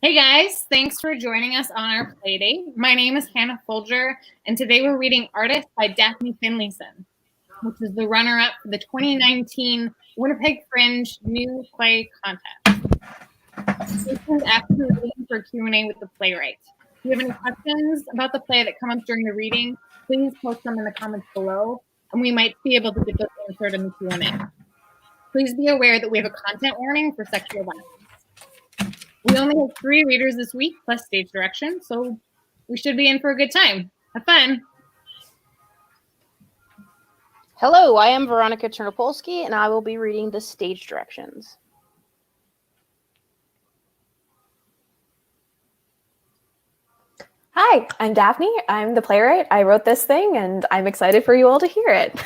Hey guys, thanks for joining us on our playdate. My name is Hannah Folger, and today we're reading Artist by Daphne Finlayson, which is the runner-up for the 2019 Winnipeg Fringe New Play Contest. This is after the reading for Q&A with the playwright. If you have any questions about the play that come up during the reading, please post them in the comments below, and we might be able to get those answered in the Q&A. Please be aware that we have a content warning for sexual violence. We only have 3 readers this week, plus stage direction, so we should be in for a good time. Have fun. Hello, I am Veronica Ternopolsky, and I will be reading the stage directions. Hi, I'm Daphne. I'm the playwright. I wrote this thing, and I'm excited for you all to hear it.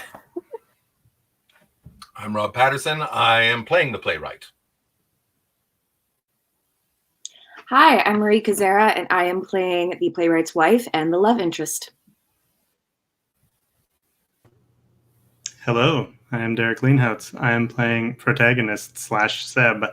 I'm Rob Patterson. I am playing the playwright. Hi, I'm Marie Kazera, and I am playing the playwright's wife and the love interest. Hello, I am Derek Leanhoutz. I am playing protagonist / Seb.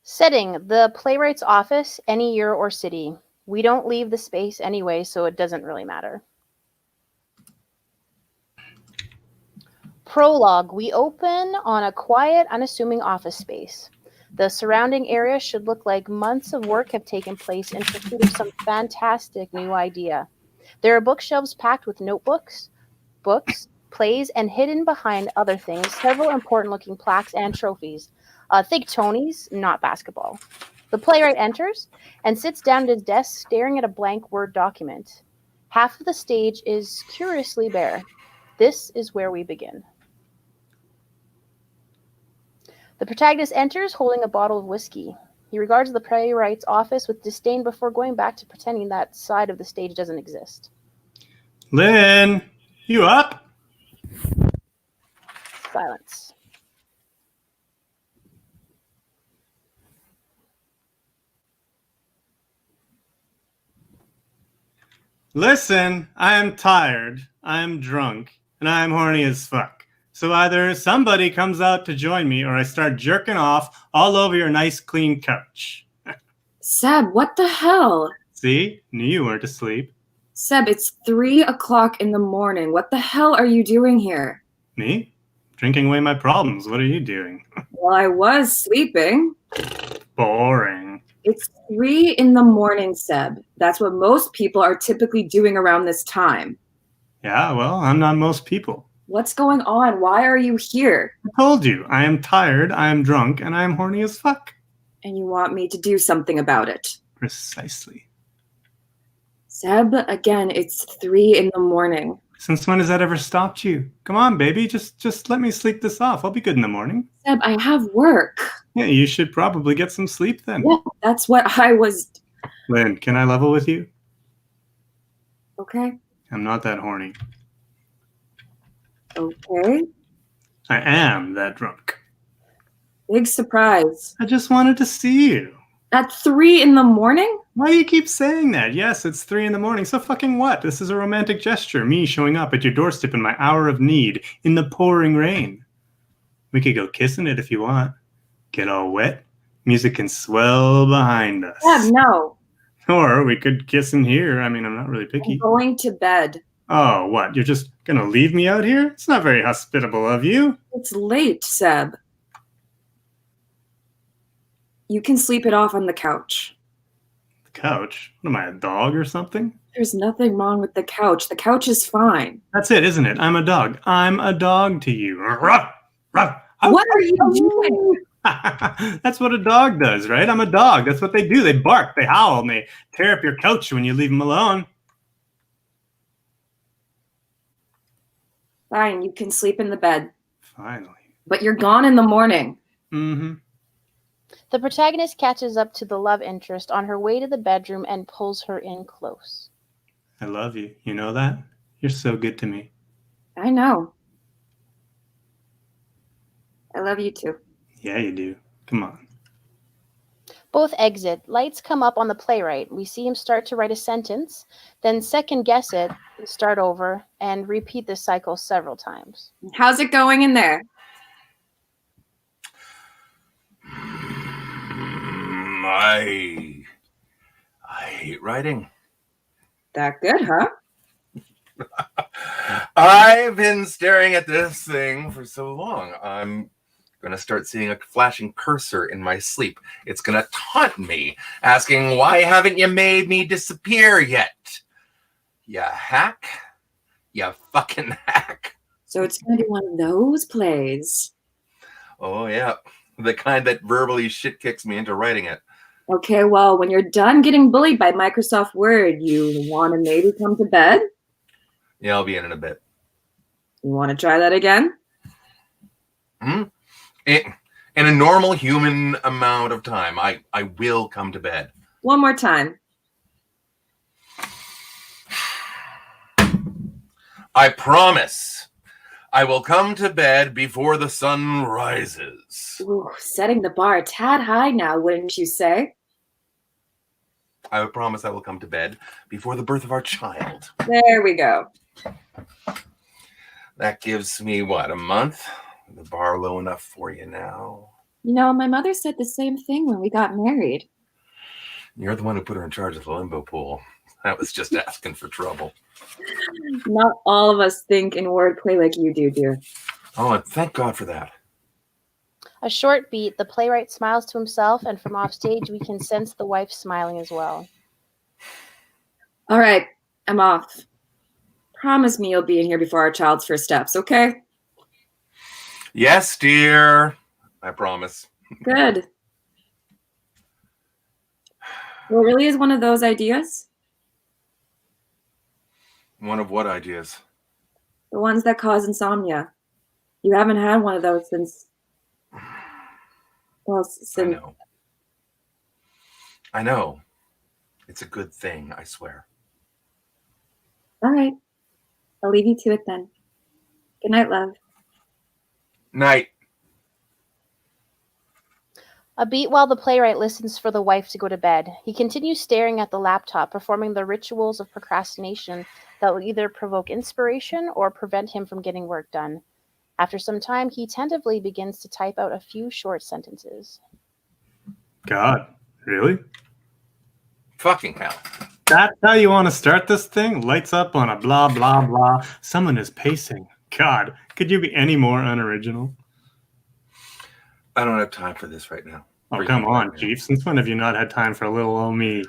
Setting: the playwright's office, any year or city. We don't leave the space anyway, so it doesn't really matter. Prologue: we open on a quiet, unassuming office space. The surrounding area should look like months of work have taken place in pursuit of some fantastic new idea. There are bookshelves packed with notebooks, books, plays, and hidden behind other things, several important-looking plaques and trophies. Think Tonys, not basketball. The playwright enters and sits down at his desk, staring at a blank Word document. Half of the stage is curiously bare. This is where we begin. The protagonist enters holding a bottle of whiskey. He regards the playwright's office with disdain before going back to pretending that side of the stage doesn't exist. Lynn, you up? Silence. Listen, I am tired, I am drunk, and I am horny as fuck. So either somebody comes out to join me or I start jerking off all over your nice clean couch. Seb, what the hell? See? Knew you weren't asleep. Seb, it's 3 o'clock in the morning. What the hell are you doing here? Me? Drinking away my problems. What are you doing? Well, I was sleeping. Boring. It's 3 in the morning, Seb. That's what most people are typically doing around this time. Yeah, well, I'm not most people. What's going on? Why are you here? I told you, I am tired, I am drunk, and I am horny as fuck. And you want me to do something about it? Precisely. Seb, again, it's 3 in the morning. Since when has that ever stopped you? Come on, baby, just let me sleep this off. I'll be good in the morning. Seb, I have work. Yeah, you should probably get some sleep then. Yeah, that's what I was... Lynn, can I level with you? Okay. I'm not that horny. Okay. I am that drunk. Big surprise. I just wanted to see you. At 3 in the morning? Why do you keep saying that? Yes, it's 3 in the morning. So fucking what? This is a romantic gesture. Me showing up at your doorstep in my hour of need, in the pouring rain. We could go kissing it if you want. Get all wet. Music can swell behind us. Yeah, no. Or we could kiss in here. I mean, I'm not really picky. I'm going to bed. Oh, what? You're just gonna leave me out here? It's not very hospitable of you. It's late, Seb. You can sleep it off on the couch. The couch? What am I, a dog or something? There's nothing wrong with the couch. The couch is fine. That's it, isn't it? I'm a dog. I'm a dog to you. Ruff, ruff. What are you doing? That's what a dog does, right? I'm a dog. That's what they do. They bark, they howl, and they tear up your couch when you leave them alone. Fine, you can sleep in the bed. Finally. But you're gone in the morning. Mm-hmm. The protagonist catches up to the love interest on her way to the bedroom and pulls her in close. I love you. You know that? You're so good to me. I know. I love you too. Yeah, you do. Come on. Both exit. Lights come up on the playwright. We see him start to write a sentence, then second guess it, start over, and repeat this cycle several times. How's it going in there? I hate writing. That good, huh? I've been staring at this thing for so long. I'm going to start seeing a flashing cursor in my sleep. It's going to taunt me, asking, why haven't you made me disappear yet? You hack? You fucking hack. So it's going to be one of those plays. Oh, yeah. The kind that verbally shit kicks me into writing it. Okay, well, when you're done getting bullied by Microsoft Word, you want to maybe come to bed? Yeah, I'll be in a bit. You want to try that again? In a normal human amount of time, I will come to bed. One more time. I promise I will come to bed before the sun rises. Ooh, setting the bar a tad high now, wouldn't you say? I promise I will come to bed before the birth of our child. There we go. That gives me, what, a month? The bar low enough for you now? You know, my mother said the same thing when we got married. You're the one who put her in charge of the limbo pool. That was just asking for trouble. Not all of us think in wordplay like you do, dear. Oh, and thank God for that. A short beat, the playwright smiles to himself, and from offstage we can sense the wife smiling as well. All right, I'm off. Promise me you'll be in here before our child's first steps, okay? Yes, dear. I promise. Good. Well, it really is one of those ideas. One of what ideas? The ones that cause insomnia. You haven't had one of those since... Well, since... I know. It's a good thing, I swear. All right. I'll leave you to it then. Good night, love. Night. A beat while the playwright listens for the wife to go to bed. He continues staring at the laptop, performing the rituals of procrastination that will either provoke inspiration or prevent him from getting work done. After some time, he tentatively begins to type out a few short sentences. God, really? Fucking hell. That's how you want to start this thing? Lights up on a blah, blah, blah. Someone is pacing. God, could you be any more unoriginal? I don't have time for this right now. Oh, come on, Chief. Since when have you not had time for a little old me?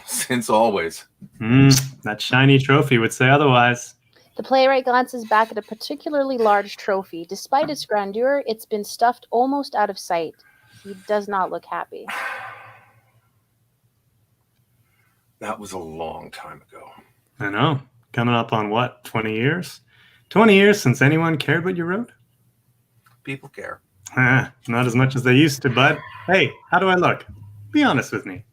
Since always. That shiny trophy would say otherwise. The playwright glances back at a particularly large trophy. Despite its grandeur, it's been stuffed almost out of sight. He does not look happy. That was a long time ago. I know. Coming up on what, 20 years? 20 years since anyone cared what you wrote? People care. Not as much as they used to, bud. Hey, how do I look? Be honest with me.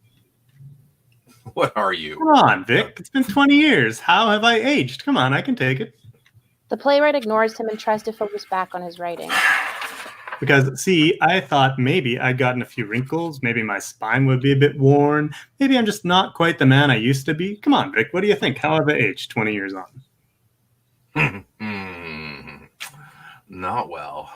What are you? Come on, Vic. It's been 20 years. How have I aged? Come on, I can take it. The playwright ignores him and tries to focus back on his writing. Because, see, I thought maybe I'd gotten a few wrinkles. Maybe my spine would be a bit worn. Maybe I'm just not quite the man I used to be. Come on, Vic. What do you think? How have I aged 20 years on? Not well.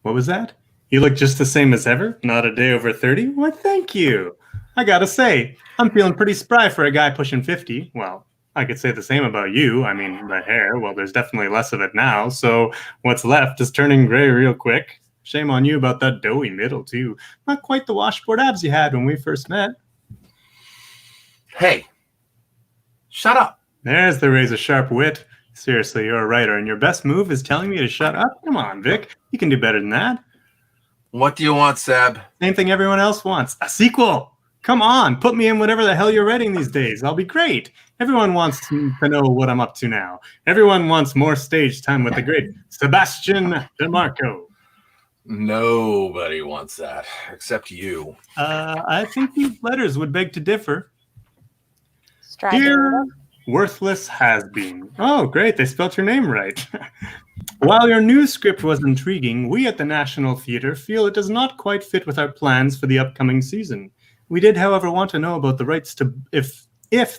What was that? You look just the same as ever? Not a day over 30? Why, thank you. I gotta say, I'm feeling pretty spry for a guy pushing 50. Well, I could say the same about you. I mean, the hair, well, there's definitely less of it now, so what's left is turning gray real quick. Shame on you about that doughy middle, too. Not quite the washboard abs you had when we first met. Hey, shut up. There's the razor-sharp wit. Seriously, you're a writer, and your best move is telling me to shut up? Come on, Vic. You can do better than that. What do you want, Seb? Same thing everyone else wants. A sequel. Come on, put me in whatever the hell you're writing these days. I'll be great. Everyone wants to know what I'm up to now. Everyone wants more stage time with the great Sebastian DeMarco. Nobody wants that, except you. I think these letters would beg to differ. Straggling it Dear up. Worthless Has-Been. Oh, great, they spelled your name right. While your new script was intriguing, we at the National Theatre feel it does not quite fit with our plans for the upcoming season. We did, however, want to know about the rights to if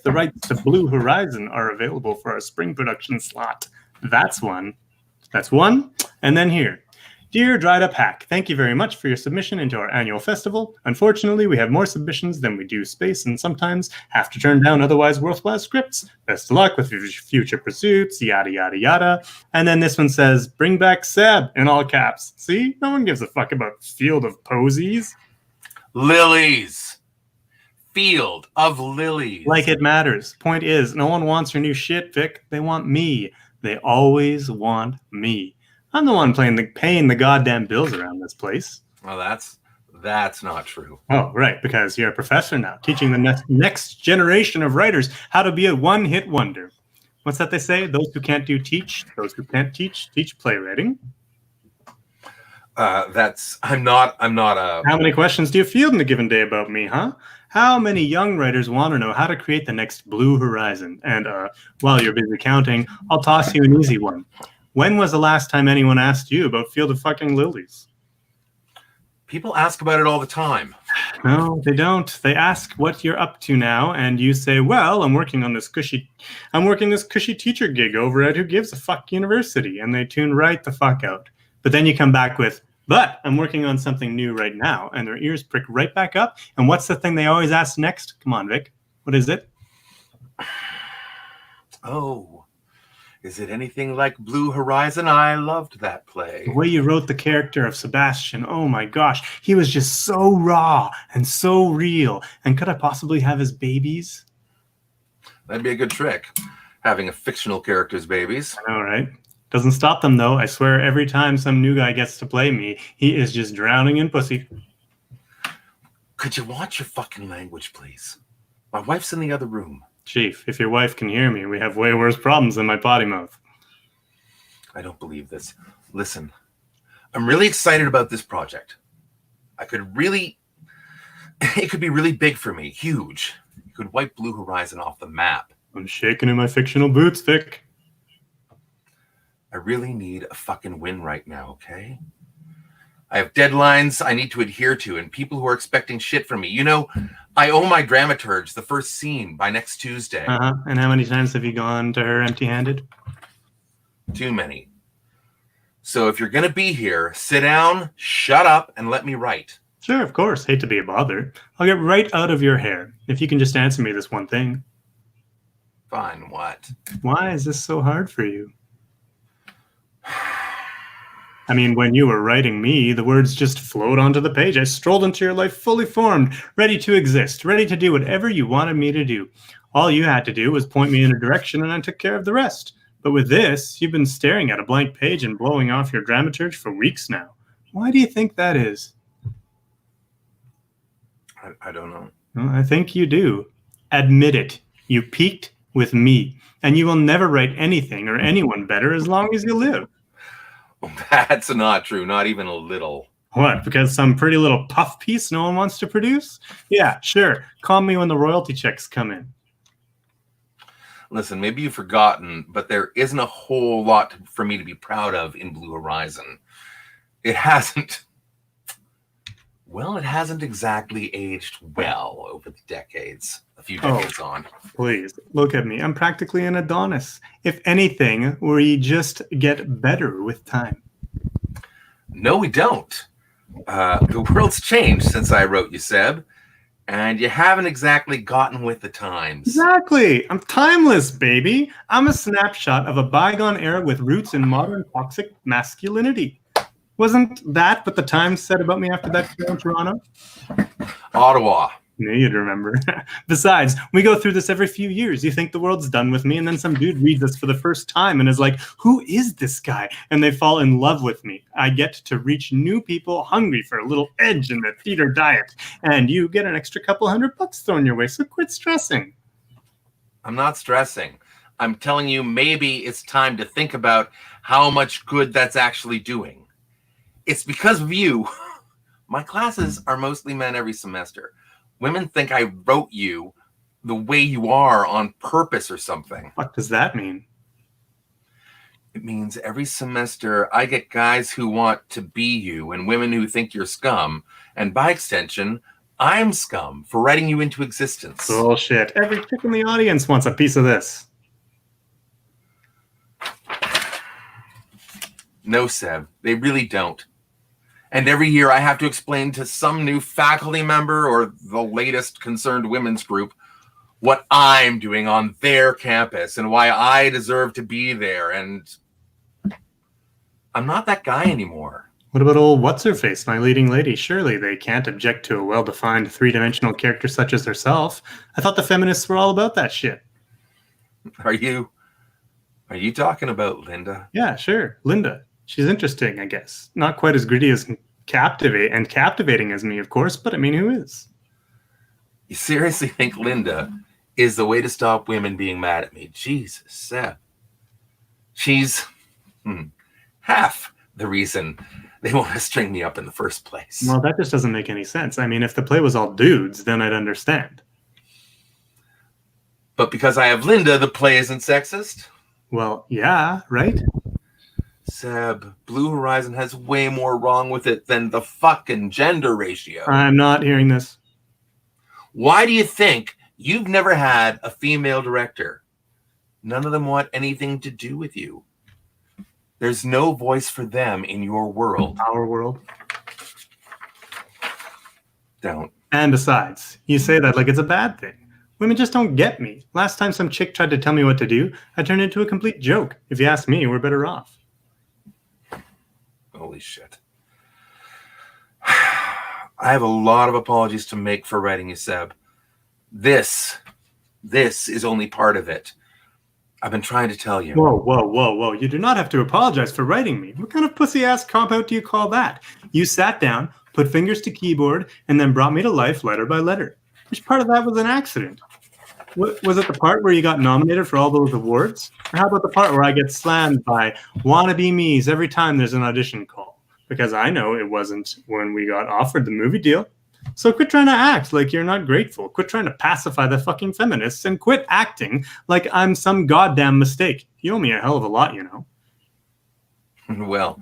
the rights to Blue Horizon are available for our spring production slot. That's one. That's one. And then here. Dear Dried Up Hack, thank you very much for your submission into our annual festival. Unfortunately, we have more submissions than we do space and sometimes have to turn down otherwise worthwhile scripts. Best of luck with your future pursuits, yada, yada, yada. And then this one says, bring back Seb, in all caps. See? No one gives a fuck about Field of Posies. Lilies. Field of Lilies. Like it matters. Point is, no one wants your new shit, Vic. They want me. They always want me. I'm the one paying the goddamn bills around this place. Well, that's not true. Oh, right, because you're a professor now, teaching the next generation of writers how to be a one-hit wonder. What's that they say? Those who can't teach. Those who can't teach playwriting. I'm not a... How many questions do you field in a given day about me, huh? How many young writers want to know how to create the next Blue Horizon? And while you're busy counting, I'll toss you an easy one. When was the last time anyone asked you about Field of fucking Lilies? People ask about it all the time. No, they don't. They ask what you're up to now, and you say, well, I'm working this cushy teacher gig over at Who Gives a Fuck University, and they tune right the fuck out. But then you come back with, but I'm working on something new right now, and their ears prick right back up. And what's the thing they always ask next? Come on, Vic. What is it? Oh. Is it anything like Blue Horizon? I loved that play. The way you wrote the character of Sebastian, oh my gosh, he was just so raw and so real. And could I possibly have his babies? That'd be a good trick, having a fictional character's babies. I know, right? Doesn't stop them, though. I swear every time some new guy gets to play me, he is just drowning in pussy. Could you watch your fucking language, please? My wife's in the other room. Chief, if your wife can hear me, we have way worse problems than my potty mouth. I don't believe this. Listen, I'm really excited about this project. It could be really big for me, huge. It could wipe Blue Horizon off the map. I'm shaking in my fictional boots, Vic. I really need a fucking win right now, okay? I have deadlines I need to adhere to and people who are expecting shit from me. You know, I owe my dramaturge the first scene by next Tuesday. And how many times have you gone to her empty-handed? Too many. So if you're going to be here, sit down, shut up, and let me write. Sure, of course. Hate to be a bother. I'll get right out of your hair if you can just answer me this one thing. Fine, what? Why is this so hard for you? I mean, when you were writing me, the words just flowed onto the page. I strolled into your life fully formed, ready to exist, ready to do whatever you wanted me to do. All you had to do was point me in a direction and I took care of the rest. But with this, you've been staring at a blank page and blowing off your dramaturge for weeks now. Why do you think that is? I don't know. Well, I think you do. Admit it. You peaked with me, and you will never write anything or anyone better as long as you live. That's not true, not even a little. What, because some pretty little puff piece no one wants to produce? Yeah, sure. Call me when the royalty checks come in. Listen, maybe you've forgotten, but there isn't a whole lot for me to be proud of in Blue Horizon. It hasn't exactly aged well over the decades, a few decades on. Please, look at me. I'm practically an Adonis. If anything, we just get better with time. No, we don't. The world's changed since I wrote you, Seb, and you haven't exactly gotten with the times. Exactly. I'm timeless, baby. I'm a snapshot of a bygone era with roots in modern toxic masculinity. Wasn't that what the Times said about me after that show in Toronto? Ottawa. No, you'd remember. Besides, we go through this every few years. You think the world's done with me, and then some dude reads us for the first time and is like, who is this guy? And they fall in love with me. I get to reach new people hungry for a little edge in the theater diet. And you get an extra couple $100 thrown your way, so quit stressing. I'm not stressing. I'm telling you, maybe it's time to think about how much good that's actually doing. It's because of you. My classes are mostly men every semester. Women think I wrote you the way you are on purpose or something. What does that mean? It means every semester I get guys who want to be you and women who think you're scum. And by extension, I'm scum for writing you into existence. Bullshit. Every chick in the audience wants a piece of this. No, Seb, they really don't. And every year I have to explain to some new faculty member or the latest concerned women's group what I'm doing on their campus and why I deserve to be there. And I'm not that guy anymore. What about old what's-her-face, my leading lady? Surely they can't object to a well-defined three-dimensional character such as herself. I thought the feminists were all about that shit. Are you talking about Linda? Yeah, sure. Linda. She's interesting, I guess. Not quite as gritty as captivating as me, of course, but I mean, who is? You seriously think Linda is the way to stop women being mad at me? Jesus, Seb. She's half the reason they want to string me up in the first place. Well, that just doesn't make any sense. I mean, if the play was all dudes, then I'd understand. But because I have Linda, the play isn't sexist? Well, yeah, right? Seb, Blue Horizon has way more wrong with it than the fucking gender ratio. I'm not hearing this. Why do you think you've never had a female director? None of them want anything to do with you. There's no voice for them in your world. Our world. Don't. And besides, you say that like it's a bad thing. Women just don't get me. Last time some chick tried to tell me what to do, I turned it into a complete joke. If you ask me, we're better off. Holy shit. I have a lot of apologies to make for writing you, Seb. This is only part of it. I've been trying to tell you. Whoa. You do not have to apologize for writing me. What kind of pussy-ass cop-out do you call that? You sat down, put fingers to keyboard, and then brought me to life letter by letter. Which part of that was an accident? Was it the part where you got nominated for all those awards? Or how about the part where I get slammed by wannabe me's every time there's an audition call? Because I know it wasn't when we got offered the movie deal. So quit trying to act like you're not grateful. Quit trying to pacify the fucking feminists and quit acting like I'm some goddamn mistake. You owe me a hell of a lot, you know. Well,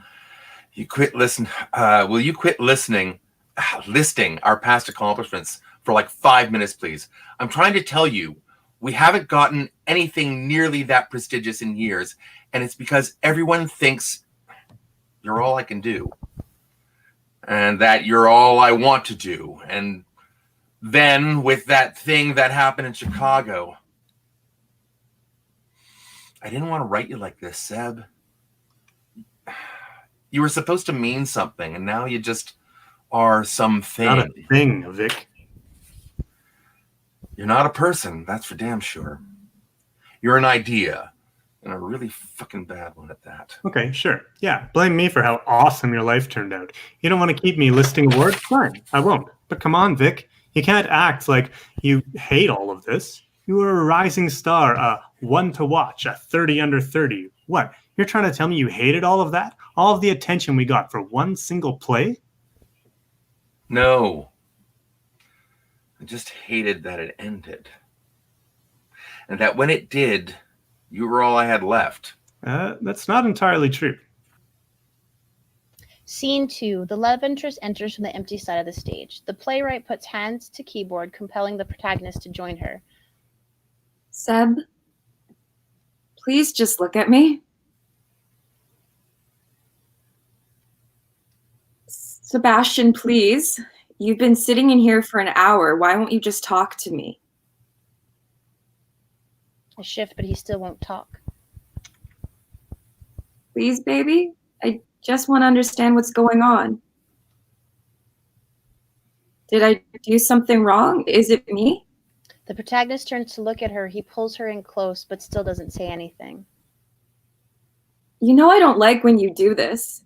you quit listen. Will you quit listing our past accomplishments for like 5 minutes, please? I'm trying to tell you, we haven't gotten anything nearly that prestigious in years, and it's because everyone thinks you're all I can do, and that you're all I want to do. And then with that thing that happened in Chicago, I didn't want to write you like this, Seb. You were supposed to mean something, and now you just are something. Not a thing, Vic. You're not a person, that's for damn sure. You're an idea, and a really fucking bad one at that. Okay, sure. Yeah, blame me for how awesome your life turned out. You don't want to keep me listing awards? Fine, I won't. But come on, Vic. You can't act like you hate all of this. You were a rising star, a one to watch, a 30 under 30. What? You're trying to tell me you hated all of that? All of the attention we got for one single play? No. I just hated that it ended. And that when it did, you were all I had left. That's not entirely true. Scene 2. The love interest enters from the empty side of the stage. The playwright puts hands to keyboard, compelling the protagonist to join her. Seb, please just look at me. Sebastian, please. You've been sitting in here for an hour. Why won't you just talk to me? I shift, but he still won't talk. Please, baby? I just want to understand what's going on. Did I do something wrong? Is it me? The protagonist turns to look at her. He pulls her in close, but still doesn't say anything. You know I don't like when you do this.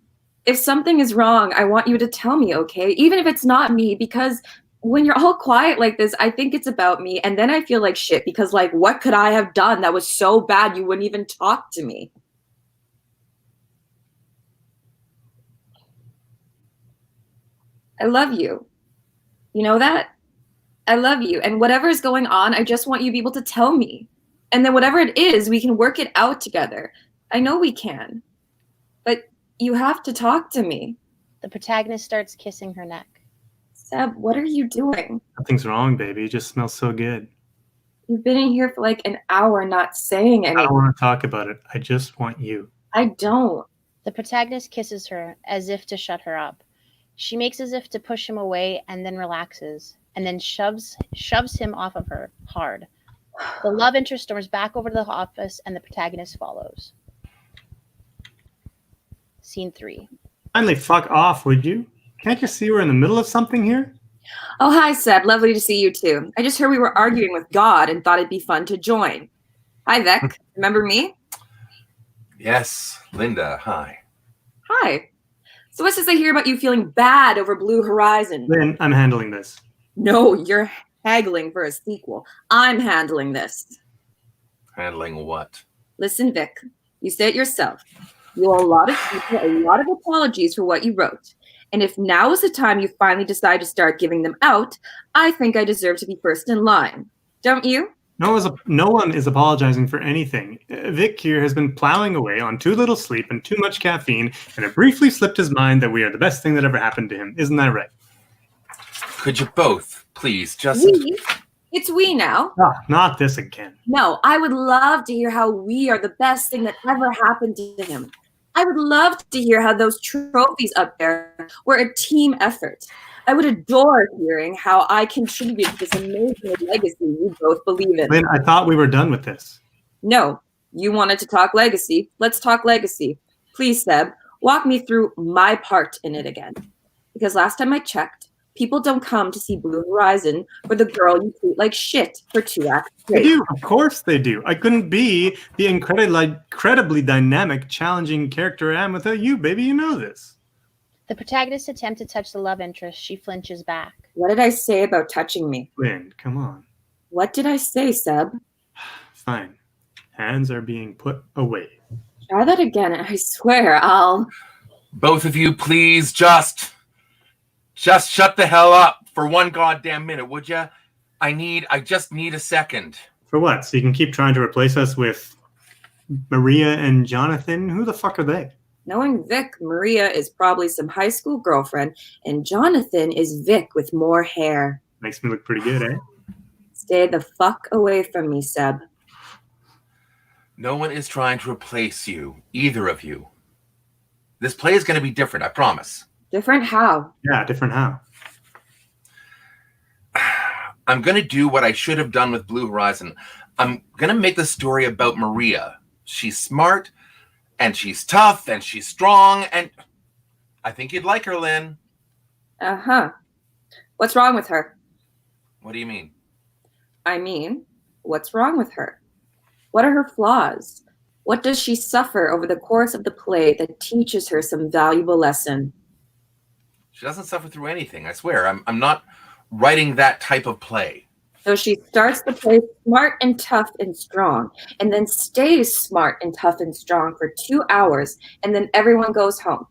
If something is wrong, I want you to tell me, okay? Even if it's not me, because when you're all quiet like this, I think it's about me, and then I feel like shit because, like, what could I have done that was so bad you wouldn't even talk to me? I love you. You know that? I love you. And whatever is going on, I just want you to be able to tell me. And then whatever it is, we can work it out together. I know we can. But you have to talk to me. The protagonist starts kissing her neck. Seb, what are you doing? Nothing's wrong, baby. It just smells so good. You've been in here for like an hour not saying I anything. don't want to talk about it. I just want you. I don't. The protagonist kisses her as if to shut her up. She makes as if to push him away and then relaxes, and then shoves him off of her hard. The love interest storms back over to the office, and the protagonist follows. Scene 3. Finally, fuck off, would you? Can't you see we're in the middle of something here? Oh, hi, Seb. Lovely to see you too. I just heard we were arguing with God and thought it'd be fun to join. Hi, Vic. Remember me? Yes, Linda, hi. Hi. So what's this I hear about you feeling bad over Blue Horizon? Lynn, I'm handling this. No, you're haggling for a sequel. I'm handling this. Handling what? Listen, Vic, you say it yourself. You owe a lot of people a lot of apologies for what you wrote. And if now is the time you finally decide to start giving them out, I think I deserve to be first in line. Don't you? No one is apologizing for anything. Vic here has been plowing away on too little sleep and too much caffeine, and it briefly slipped his mind that we are the best thing that ever happened to him. Isn't that right? Could you both, please, just... We? It's we now. Ah, not this again. No, I would love to hear how we are the best thing that ever happened to him. I would love to hear how those trophies up there were a team effort. I would adore hearing how I contributed to this amazing legacy you both believe in. Lynn, I thought we were done with this. No, you wanted to talk legacy. Let's talk legacy. Please, Seb, walk me through my part in it again. Because last time I checked, people don't come to see Blue Horizon for the girl you treat like shit for 2 acts straight. They do. Of course they do. I couldn't be the incredibly dynamic, challenging character I am without you, baby. You know this. The protagonist attempts to touch the love interest. She flinches back. What did I say about touching me? Lynn, come on. What did I say, Seb? Fine. Hands are being put away. Try that again, and I swear I'll... Both of you, please, just shut the hell up for one goddamn minute, would you? I just need a second. For what? So you can keep trying to replace us with Maria and Jonathan? Who the fuck are they? Knowing Vic, Maria is probably some high school girlfriend, and Jonathan is Vic with more hair. Makes me look pretty good, eh? Stay the fuck away from me, Seb. No one is trying to replace you, either of you. This play is going to be different, I promise. Different how? Yeah, different how. I'm going to do what I should have done with Blue Horizon. I'm going to make the story about Maria. She's smart, and she's tough, and she's strong, and I think you'd like her, Lynn. Uh-huh. What's wrong with her? What do you mean? I mean, what's wrong with her? What are her flaws? What does she suffer over the course of the play that teaches her some valuable lesson? She doesn't suffer through anything, I swear. I'm not writing that type of play. So she starts the play smart and tough and strong, and then stays smart and tough and strong for 2 hours, and then everyone goes home.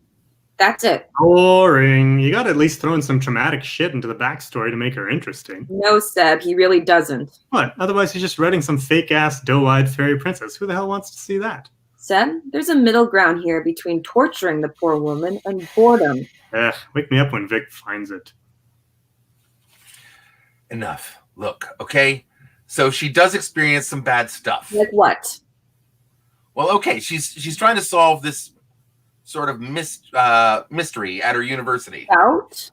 That's it. Boring. You gotta at least throw in some traumatic shit into the backstory to make her interesting. No, Seb, he really doesn't. What? Otherwise he's just writing some fake-ass, doe-eyed fairy princess. Who the hell wants to see that? Seb, there's a middle ground here between torturing the poor woman and boredom. Ugh, wake me up when Vic finds it. Enough. Look, okay? So she does experience some bad stuff. Like what? Well, okay, she's trying to solve this sort of mystery at her university. Out?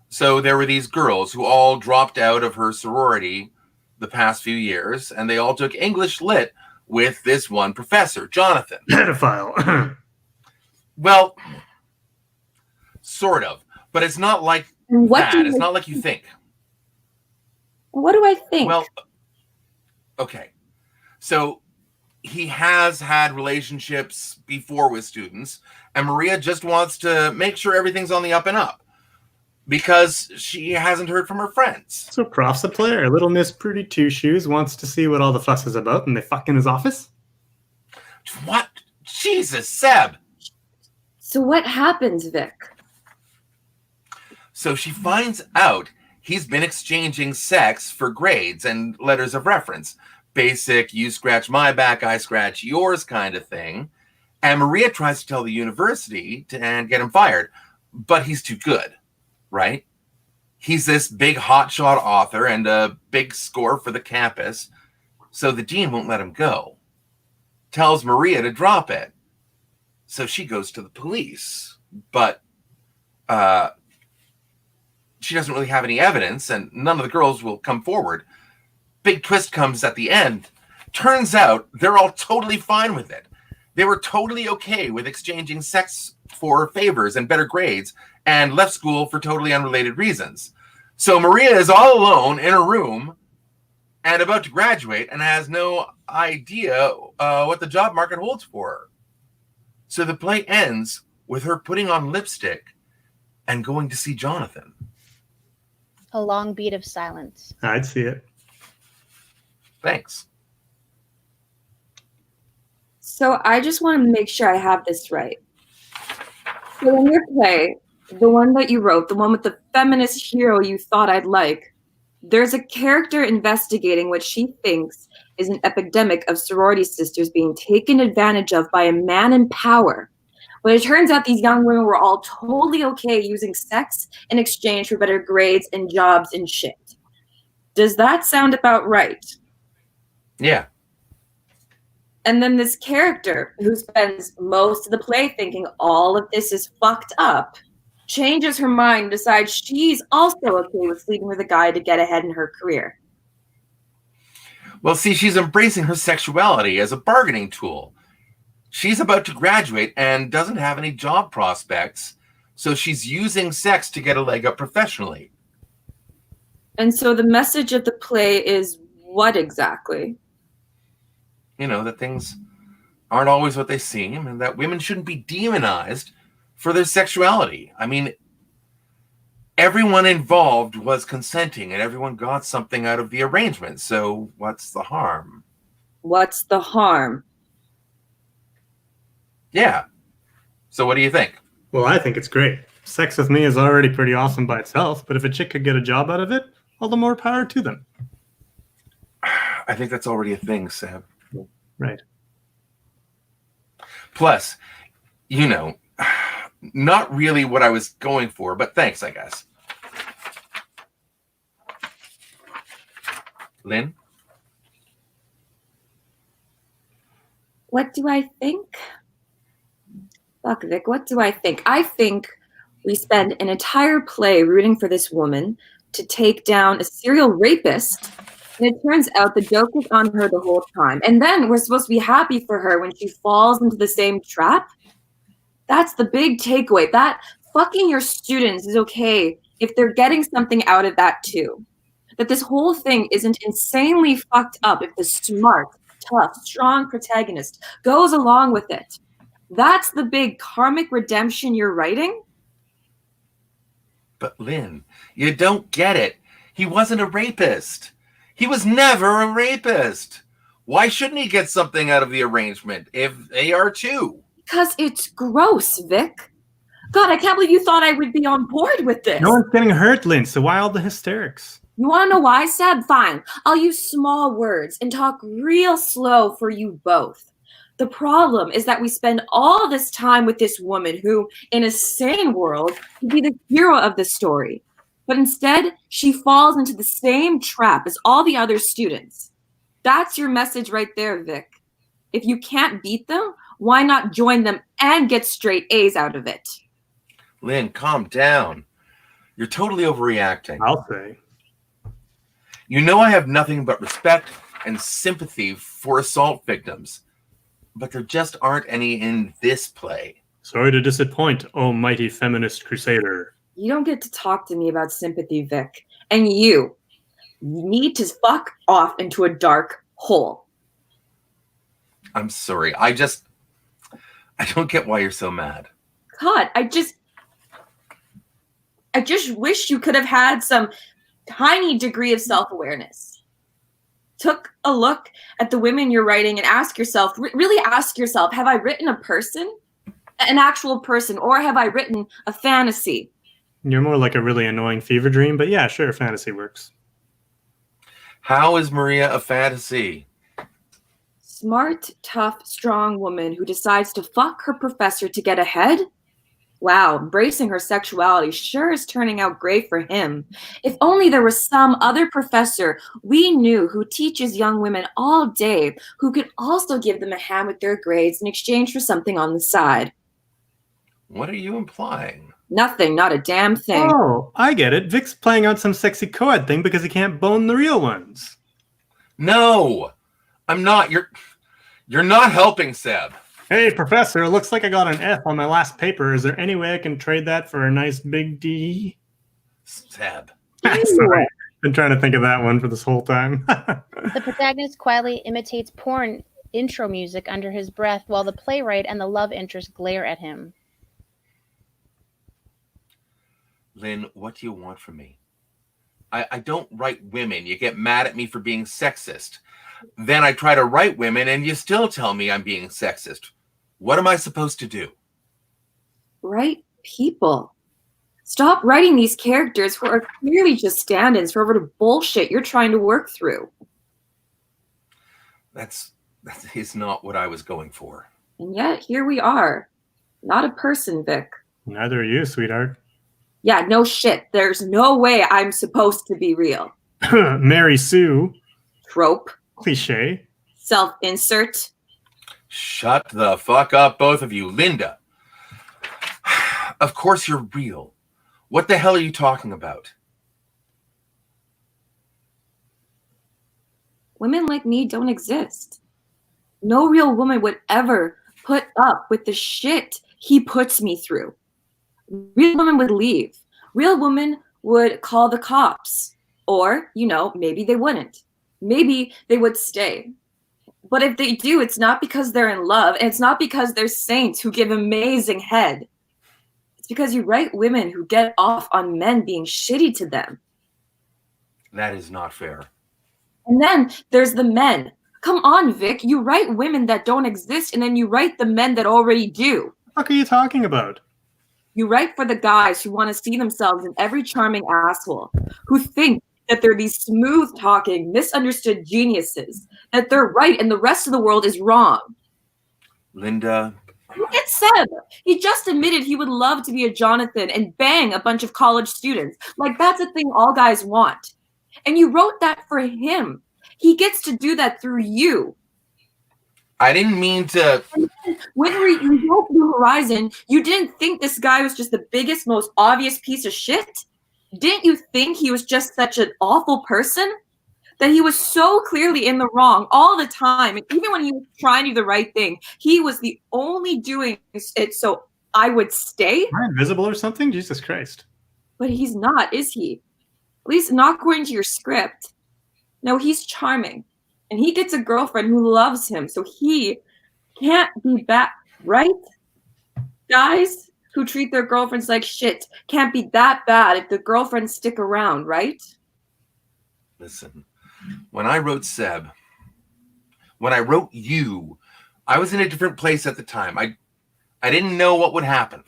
So there were these girls who all dropped out of her sorority the past few years, and they all took English Lit with this one professor, Jonathan. Pedophile. Well, sort of. But it's not like What that. It's not like you think. What do I think? Well, okay. So he has had relationships before with students, and Maria just wants to make sure everything's on the up and up because she hasn't heard from her friends. So Prof's a player. Little Miss Pretty Two Shoes wants to see what all the fuss is about, and they fuck in his office? What? Jesus, Seb! So what happens, Vic? So she finds out he's been exchanging sex for grades and letters of reference. basic you scratch my back, I scratch yours kind of thing. And Maria tries to tell the university and get him fired, but he's too good, right? He's this big hotshot author and a big score for the campus. So the dean won't let him go. Tells Maria to drop it. So she goes to the police, but she doesn't really have any evidence, and none of the girls will come forward. Big twist comes at the end. Turns out they're all totally fine with it. They were totally okay with exchanging sex for favors and better grades, and left school for totally unrelated reasons. So Maria is all alone in a room and about to graduate and has no idea what the job market holds for her. So the play ends with her putting on lipstick and going to see Jonathan. A long beat of silence. I'd see it. Thanks. So I just want to make sure I have this right. So in your play, the one that you wrote, the one with the feminist hero you thought I'd like, there's a character investigating what she thinks is an epidemic of sorority sisters being taken advantage of by a man in power. But it turns out these young women were all totally okay using sex in exchange for better grades and jobs and shit. Does that sound about right? Yeah. And then this character who spends most of the play thinking all of this is fucked up changes her mind and decides she's also okay with sleeping with a guy to get ahead in her career. Well, see, she's embracing her sexuality as a bargaining tool. She's about to graduate and doesn't have any job prospects, so she's using sex to get a leg up professionally. And so the message of the play is what exactly? You know, that things aren't always what they seem, and that women shouldn't be demonized for their sexuality. I mean, everyone involved was consenting and everyone got something out of the arrangement. So what's the harm? What's the harm? Yeah. So what do you think? Well, I think it's great. Sex with me is already pretty awesome by itself, but if a chick could get a job out of it, all the more power to them. I think that's already a thing, Sam. Right. Plus, you know, not really what I was going for, but thanks, I guess. Lynn? What do I think? Fuck, Vic, what do I think? I think we spend an entire play rooting for this woman to take down a serial rapist, and it turns out the joke is on her the whole time. And then we're supposed to be happy for her when she falls into the same trap? That's the big takeaway. That fucking your students is okay if they're getting something out of that too. That this whole thing isn't insanely fucked up if the smart, tough, strong protagonist goes along with it. That's the big karmic redemption you're writing? But Lynn, you don't get it. He wasn't a rapist. He was never a rapist. Why shouldn't he get something out of the arrangement if they are too? Because it's gross, Vic. God, I can't believe you thought I would be on board with this. No one's getting hurt, Lynn, so why all the hysterics? You want to know why, Seb? Fine. I'll use small words and talk real slow for you both. The problem is that we spend all this time with this woman who, in a sane world, would be the hero of the story. But instead, she falls into the same trap as all the other students. That's your message right there, Vic. If you can't beat them, why not join them and get straight A's out of it? Lynn, calm down. You're totally overreacting. I'll say. You know I have nothing but respect and sympathy for assault victims, but there just aren't any in this play. Sorry to disappoint, oh mighty feminist crusader. You don't get to talk to me about sympathy, Vic. And you need to fuck off into a dark hole. I'm sorry. I don't get why you're so mad. God, I just wish you could have had some tiny degree of self-awareness. Took a look at the women you're writing and ask yourself, really ask yourself, have I written a person? An actual person, or have I written a fantasy? You're more like a really annoying fever dream, but yeah, sure, fantasy works. How is Maria a fantasy? Smart, tough, strong woman who decides to fuck her professor to get ahead? Wow, embracing her sexuality sure is turning out great for him. If only there was some other professor we knew who teaches young women all day who could also give them a hand with their grades in exchange for something on the side. What are you implying? Nothing, not a damn thing. Oh, I get it. Vic's playing out some sexy co-ed thing because he can't bone the real ones. No, I'm not. You're not helping, Seb. Hey, Professor, looks like I got an F on my last paper. Is there any way I can trade that for a nice big D? Seb. Sorry. Been trying to think of that one for this whole time. The protagonist quietly imitates porn intro music under his breath while the playwright and the love interest glare at him. Lynn, what do you want from me? I don't write women. You get mad at me for being sexist. Then I try to write women and you still tell me I'm being sexist. What am I supposed to do? Write people. Stop writing these characters who are clearly just stand-ins for over the bullshit you're trying to work through. That is not what I was going for. And yet, here we are. Not a person, Vic. Neither are you, sweetheart. Yeah, no shit. There's no way I'm supposed to be real. Mary Sue. Trope. Cliche. Self-insert. Shut the fuck up, both of you. Linda. Of course you're real. What the hell are you talking about? Women like me don't exist. No real woman would ever put up with the shit he puts me through. Real women would leave. Real women would call the cops. Or, maybe they wouldn't. Maybe they would stay. But if they do, it's not because they're in love, and it's not because they're saints who give amazing head. It's because you write women who get off on men being shitty to them. That is not fair. And then there's the men. Come on, Vic. You write women that don't exist, and then you write the men that already do. What are you talking about? You write for the guys who want to see themselves in every charming asshole, who think that they're these smooth-talking, misunderstood geniuses, that they're right and the rest of the world is wrong. Linda. Look at Seb. He just admitted he would love to be a Jonathan and bang a bunch of college students. Like, that's a thing all guys want. And you wrote that for him. He gets to do that through you. I didn't mean to. When you wrote Blue Horizon, you didn't think this guy was just the biggest, most obvious piece of shit? Didn't you think he was just such an awful person? That he was so clearly in the wrong all the time. And even when he was trying to do the right thing, he was the only doing it so I would stay. Am I invisible or something? Jesus Christ. But he's not, is he? At least not according to your script. No, he's charming. And he gets a girlfriend who loves him, so he can't be bad, right? Guys who treat their girlfriends like shit can't be that bad if the girlfriends stick around, right? Listen, when I wrote Seb, when I wrote you, I was in a different place at the time. I didn't know what would happen.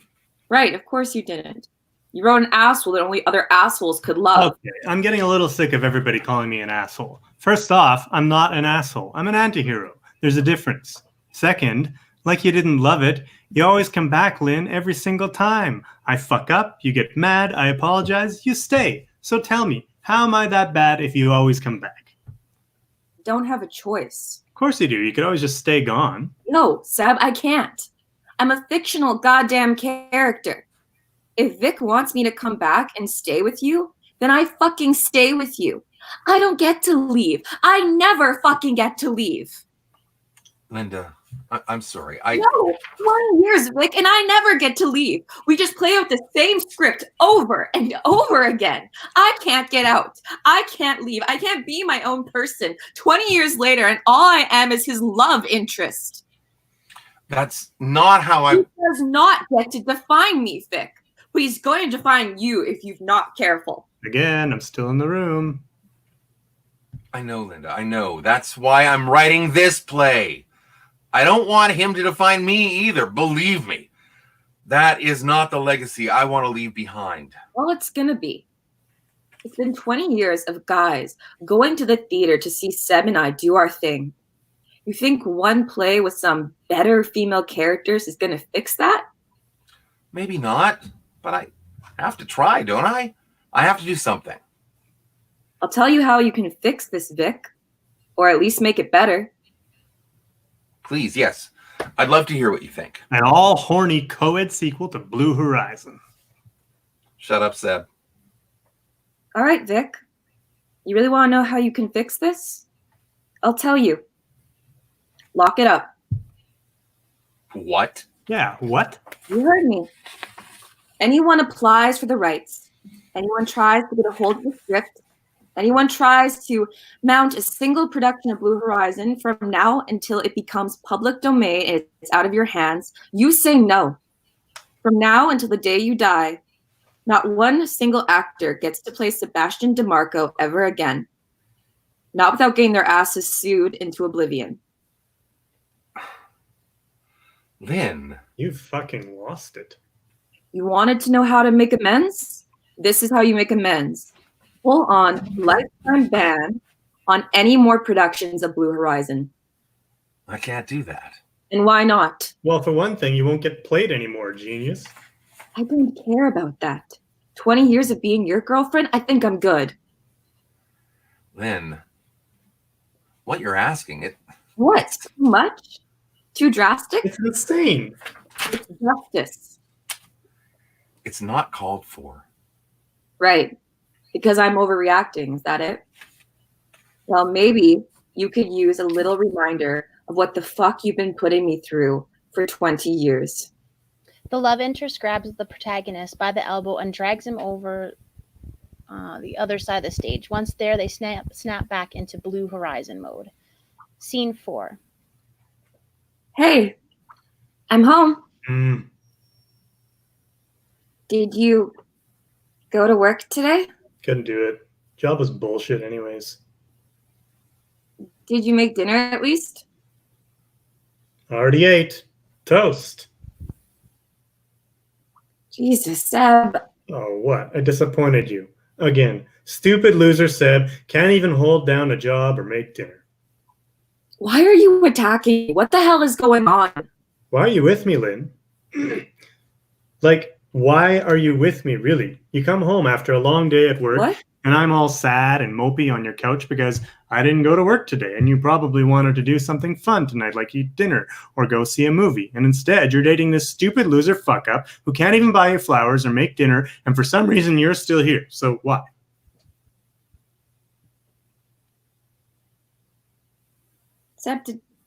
Right, of course you didn't. You wrote an asshole that only other assholes could love. Okay, I'm getting a little sick of everybody calling me an asshole. First off, I'm not an asshole. I'm an antihero. There's a difference. Second, like you didn't love it, you always come back, Lynn, every single time. I fuck up, you get mad, I apologize, you stay. So tell me, how am I that bad if you always come back? Don't have a choice. Of course you do. You could always just stay gone. No, Seb, I can't. I'm a fictional goddamn character. If Vic wants me to come back and stay with you, then I fucking stay with you. I don't get to leave. I never fucking get to leave. Linda, I'm sorry. No, 20 years, Vic, and I never get to leave. We just play out the same script over and over again. I can't get out. I can't leave. I can't be my own person. 20 years later, and all I am is his love interest. That's not how He does not get to define me, Vic. But he's going to define you if you're not careful. Again, I'm still in the room. I know, Linda. I know. That's why I'm writing this play. I don't want him to define me either. Believe me. That is not the legacy I want to leave behind. Well, it's going to be. It's been 20 years of guys going to the theater to see Seb and I do our thing. You think one play with some better female characters is going to fix that? Maybe not, but I have to try, don't I? I have to do something. I'll tell you how you can fix this, Vic. Or at least make it better. Please, yes. I'd love to hear what you think. An all-horny co-ed sequel to Blue Horizon. Shut up, Seb. All right, Vic. You really want to know how you can fix this? I'll tell you. Lock it up. What? Yeah, what? You heard me. Anyone applies for the rights. Anyone tries to get a hold of the script. Anyone tries to mount a single production of Blue Horizon from now until it becomes public domain and it's out of your hands, you say no. From now until the day you die, not one single actor gets to play Sebastian DeMarco ever again. Not without getting their asses sued into oblivion. Lynn. You fucking lost it. You wanted to know how to make amends? This is how you make amends. Full on lifetime ban on any more productions of Blue Horizon. I can't do that. And why not? Well, for one thing, you won't get played anymore, genius. I don't care about that. 20 years of being your girlfriend, I think I'm good. Lynn, what you're asking, it... What? Too much? Too drastic? It's insane. It's justice. It's not called for. Right. Because I'm overreacting, is that it? Well, maybe you could use a little reminder of what the fuck you've been putting me through for 20 years. The love interest grabs the protagonist by the elbow and drags him over the other side of the stage. Once there, they snap back into Blue Horizon mode. Scene 4. Hey, I'm home. Did you go to work today? Couldn't do it. Job was bullshit anyways. Did you make dinner at least? Already ate. Toast. Jesus, Seb. Oh, what? I disappointed you. Again, stupid loser Seb can't even hold down a job or make dinner. Why are you attacking me? What the hell is going on? Why are you with me, Lynn? Like, why are you with me, really? You come home after a long day at work, What? and I'm all sad and mopey on your couch because I didn't go to work today, and you probably wanted to do something fun tonight, like eat dinner or go see a movie. And instead, you're dating this stupid loser fuck-up who can't even buy you flowers or make dinner, and for some reason, you're still here. So why? Seb,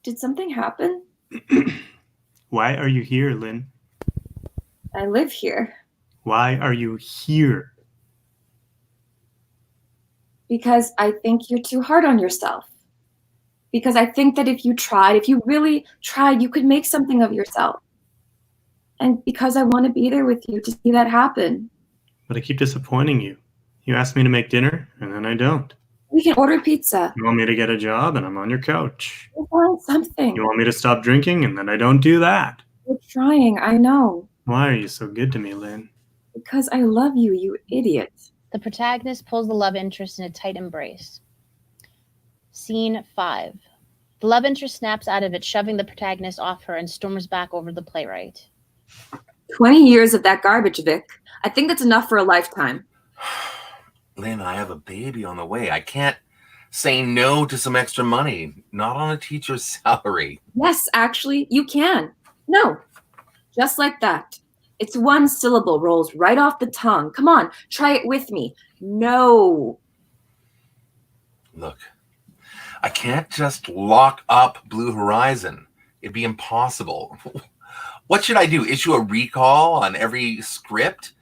did something happen? Why are you here, Lynn? I live here. Why are you here? Because I think you're too hard on yourself. Because I think that if you really tried, you could make something of yourself. And because I want to be there with you to see that happen. But I keep disappointing you. You ask me to make dinner, and then I don't. We can order pizza. You want me to get a job, and I'm on your couch. We'll find something. You want me to stop drinking, and then I don't do that. We're trying, I know. Why are you so good to me, Lynn? Because I love you, you idiot. The protagonist pulls the love interest in a tight embrace. Scene 5. The love interest snaps out of it, shoving the protagonist off her and storms back over the playwright. 20 years of that garbage, Vic. I think that's enough for a lifetime. Lynn, I have a baby on the way. I can't say no to some extra money. Not on a teacher's salary. Yes, actually, you can. No. Just like that. It's one syllable, rolls right off the tongue. Come on, try it with me. No. Look, I can't just lock up Blue Horizon. It'd be impossible. What should I do? Issue a recall on every script?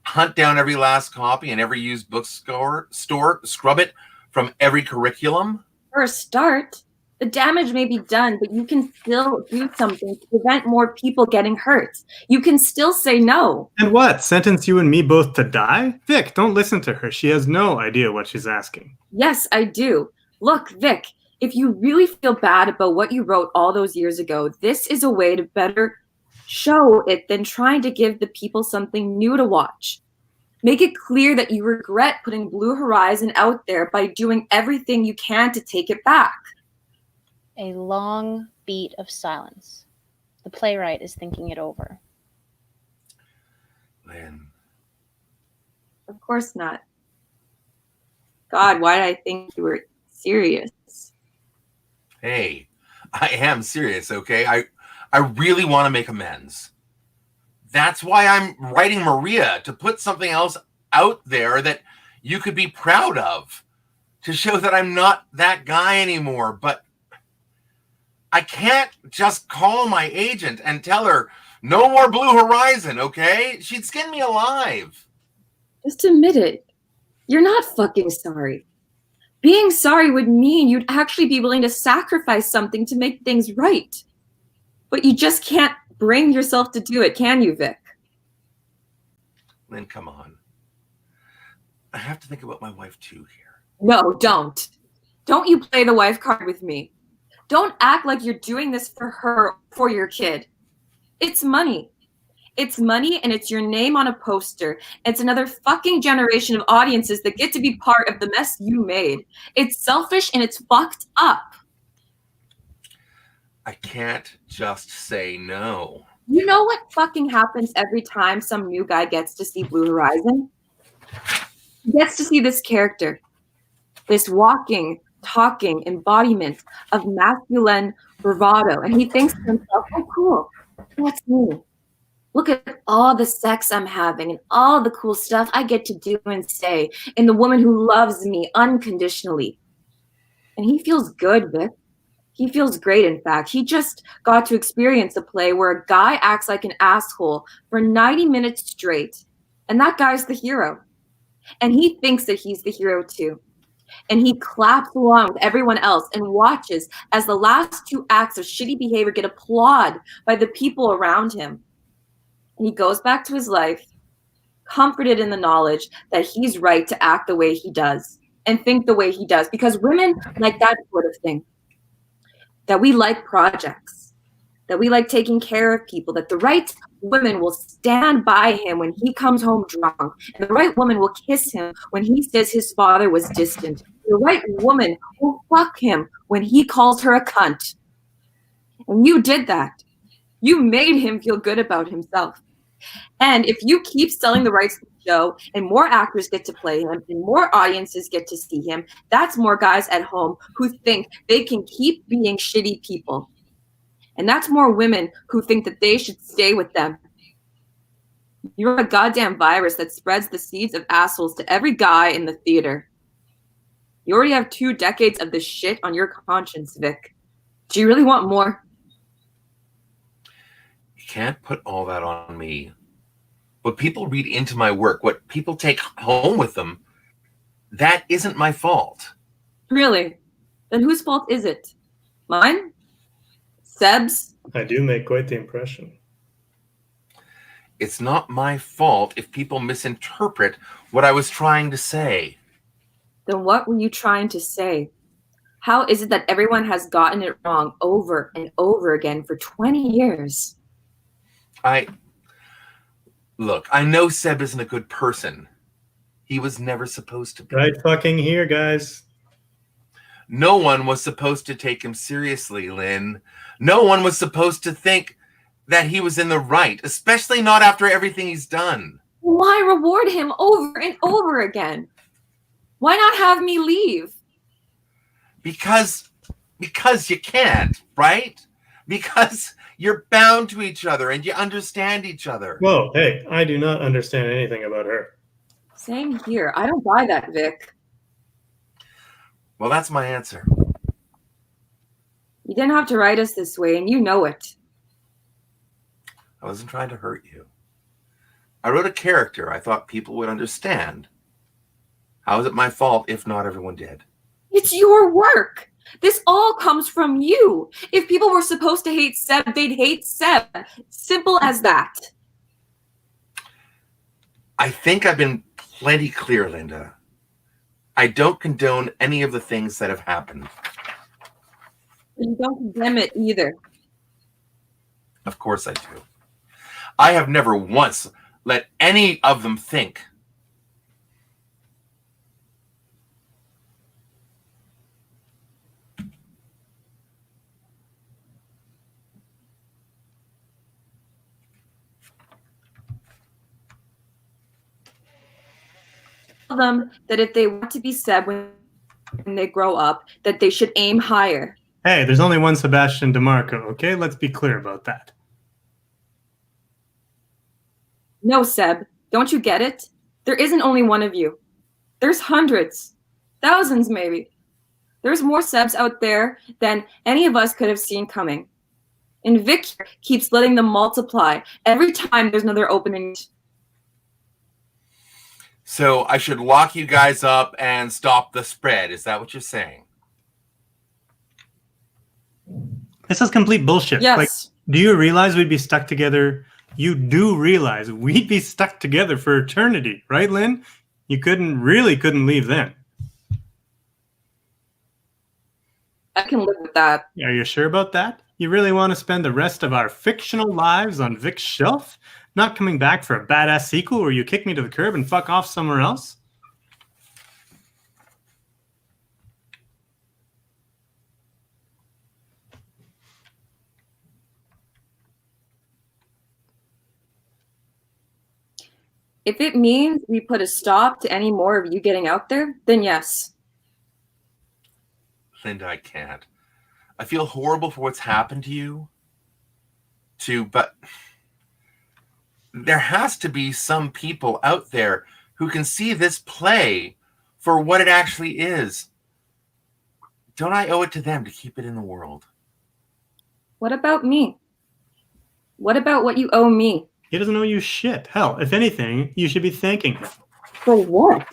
Hunt down every last copy and every used bookstore, scrub it from every curriculum? For a start, the damage may be done, but you can still do something to prevent more people getting hurt. You can still say no. And what? Sentence you and me both to die? Vic, don't listen to her. She has no idea what she's asking. Yes, I do. Look, Vic, if you really feel bad about what you wrote all those years ago, this is a way to better show it than trying to give the people something new to watch. Make it clear that you regret putting Blue Horizon out there by doing everything you can to take it back. A long beat of silence. The playwright is thinking it over. Lynn, Of course not. God, why did I think you were serious? hey, I am serious, okay? I really want to make amends. That's why I'm writing Maria, to put something else out there that you could be proud of, to show that I'm not that guy anymore. But I can't just call my agent and tell her no more Blue Horizon, okay? She'd skin me alive. Just admit it. You're not fucking sorry. Being sorry would mean you'd actually be willing to sacrifice something to make things right. But you just can't bring yourself to do it, can you, Vic? Lynn, come on. I have to think about my wife too here. No, don't. Don't you play the wife card with me. Don't act like you're doing this for her, for your kid. It's money. It's money, and it's your name on a poster. It's another fucking generation of audiences that get to be part of the mess you made. It's selfish and it's fucked up. I can't just say no. You know what fucking happens every time some new guy gets to see Blue Horizon? He gets to see this character, this walking, talking embodiment of masculine bravado, and he thinks to himself, oh, cool, that's me. Look at all the sex I'm having and all the cool stuff I get to do and say, and the woman who loves me unconditionally. And he feels good, Vic. He feels great, in fact. He just got to experience a play where a guy acts like an asshole for 90 minutes straight, and that guy's the hero. And he thinks that he's the hero too. And he claps along with everyone else and watches as the last two acts of shitty behavior get applauded by the people around him. And he goes back to his life, comforted in the knowledge that he's right to act the way he does and think the way he does, because women like that sort of thing. That we like projects, that we like taking care of people, that the right woman will stand by him when he comes home drunk, and the right woman will kiss him when he says his father was distant. The right woman will fuck him when he calls her a cunt. And you did that. You made him feel good about himself. And if you keep selling the rights to the show and more actors get to play him and more audiences get to see him, that's more guys at home who think they can keep being shitty people. And that's more women who think that they should stay with them. You're a goddamn virus that spreads the seeds of assholes to every guy in the theater. You already have 2 decades of this shit on your conscience, Vic. Do you really want more? You can't put all that on me. What people read into my work, what people take home with them, that isn't my fault. Really? Then whose fault is it? Mine? Seb's? I do make quite the impression. It's not my fault if people misinterpret what I was trying to say. Then what were you trying to say? How is it that everyone has gotten it wrong over and over again for 20 years? Look, I know Seb isn't a good person. He was never supposed to be. Right fucking here, guys. No one was supposed to take him seriously, Lynn. No one was supposed to think that he was in the right, especially not after everything he's done. Why reward him over and over again? Why not have me leave? Because you can't, right? Because you're bound to each other and you understand each other. Whoa, hey, I do not understand anything about her. Same here. I don't buy that, Vic. Well, that's my answer. You didn't have to write us this way, and you know it. I wasn't trying to hurt you. I wrote a character I thought people would understand. How is it my fault if not everyone did? It's your work. This all comes from you. If people were supposed to hate Seb, they'd hate Seb. Simple as that. I think I've been plenty clear, Linda. I don't condone any of the things that have happened. You don't condemn it either. Of course I do. I have never once let any of them think them that if they want to be Seb when they grow up, that they should aim higher. Hey, there's only one Sebastian DeMarco, okay? Let's be clear about that. No, Seb, don't you get it? There isn't only one of you. There's hundreds, thousands maybe. There's more Sebs out there than any of us could have seen coming. And Vic keeps letting them multiply every time there's another opening. So I should lock you guys up and stop the spread. Is that what you're saying? This is complete bullshit. Yes. Like, do you realize we'd be stuck together? You do realize we'd be stuck together for eternity, right, Lynn? You couldn't leave then. I can live with that. Are you sure about that? You really want to spend the rest of our fictional lives on Vic's shelf? Not coming back for a badass sequel where you kick me to the curb and fuck off somewhere else? If it means we put a stop to any more of you getting out there, then yes. Linda, I can't. I feel horrible for what's happened to you. But there has to be some people out there who can see this play for what it actually is. Don't I owe it to them to keep it in the world? What about me? What about what you owe me? He doesn't owe you shit. Hell, if anything, you should be thanking him. For what?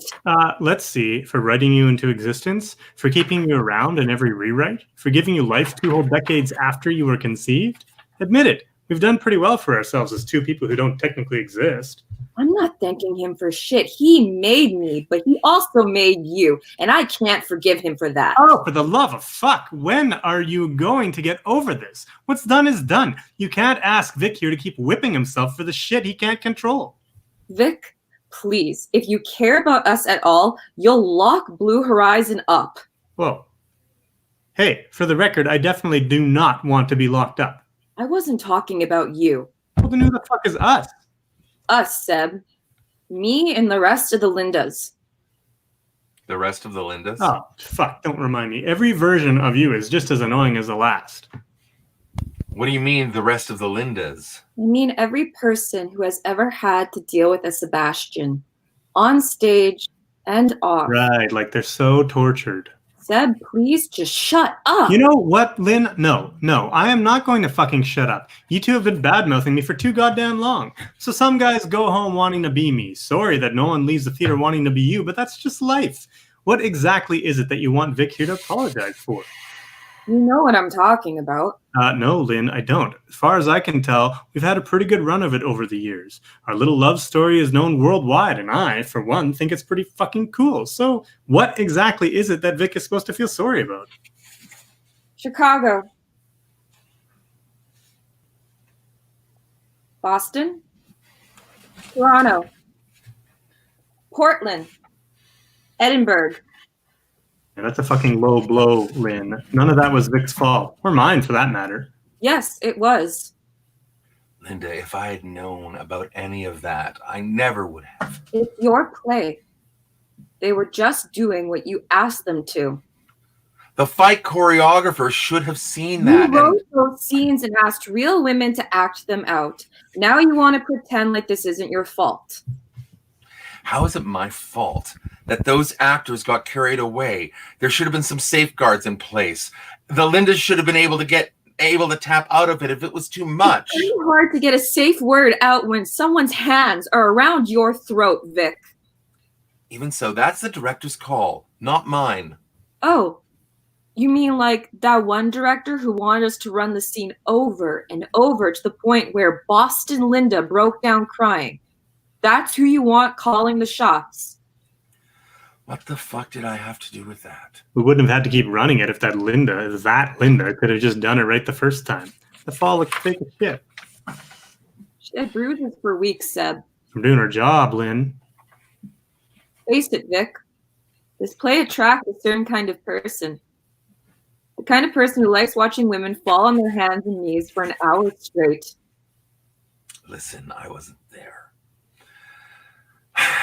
Let's see. For writing you into existence, for keeping you around in every rewrite, for giving you life 2 whole decades after you were conceived. Admit it. We've done pretty well for ourselves as 2 people who don't technically exist. I'm not thanking him for shit. He made me, but he also made you, and I can't forgive him for that. Oh, for the love of fuck. When are you going to get over this? What's done is done. You can't ask Vic here to keep whipping himself for the shit he can't control. Vic, please, if you care about us at all, you'll lock Blue Horizon up. Whoa. Hey, for the record, I definitely do not want to be locked up. I wasn't talking about you. Well, then who the fuck is us? Us, Seb. Me and the rest of the Lindas. The rest of the Lindas? Oh, fuck, don't remind me. Every version of you is just as annoying as the last. What do you mean, the rest of the Lindas? I mean every person who has ever had to deal with a Sebastian. On stage and off. Right, like they're so tortured. Seb, please just shut up. You know what, Lynn? No, I am not going to fucking shut up. You two have been bad-mouthing me for too goddamn long. So some guys go home wanting to be me. Sorry that no one leaves the theater wanting to be you, but that's just life. What exactly is it that you want Vic here to apologize for? You know what I'm talking about. No, Lynn, I don't. As far as I can tell, we've had a pretty good run of it over the years. Our little love story is known worldwide, and I, for one, think it's pretty fucking cool. So what exactly is it that Vic is supposed to feel sorry about? Chicago. Boston. Toronto. Portland. Edinburgh. Yeah, that's a fucking low blow, Lynn. None of that was Vic's fault. Or mine, for that matter. Yes, it was. Linda, if I had known about any of that, I never would have. It's your play. They were just doing what you asked them to. The fight choreographer should have seen that. You wrote those scenes and asked real women to act them out. Now you want to pretend like this isn't your fault. How is it my fault that those actors got carried away? There should have been some safeguards in place. The Lindas should have been able to tap out of it if it was too much. It's really hard to get a safe word out when someone's hands are around your throat, Vic. Even so, that's the director's call, not mine. Oh, you mean like that one director who wanted us to run the scene over and over to the point where Boston Linda broke down crying? That's who you want calling the shots. What the fuck did I have to do with that? We wouldn't have had to keep running it if that Linda could have just done it right the first time. The fall looks fake as shit. She had bruises for weeks, Seb. I'm doing her job, Lynn. Face it, Vic. This play attracts a certain kind of person. The kind of person who likes watching women fall on their hands and knees for an hour straight. Listen, I wasn't there.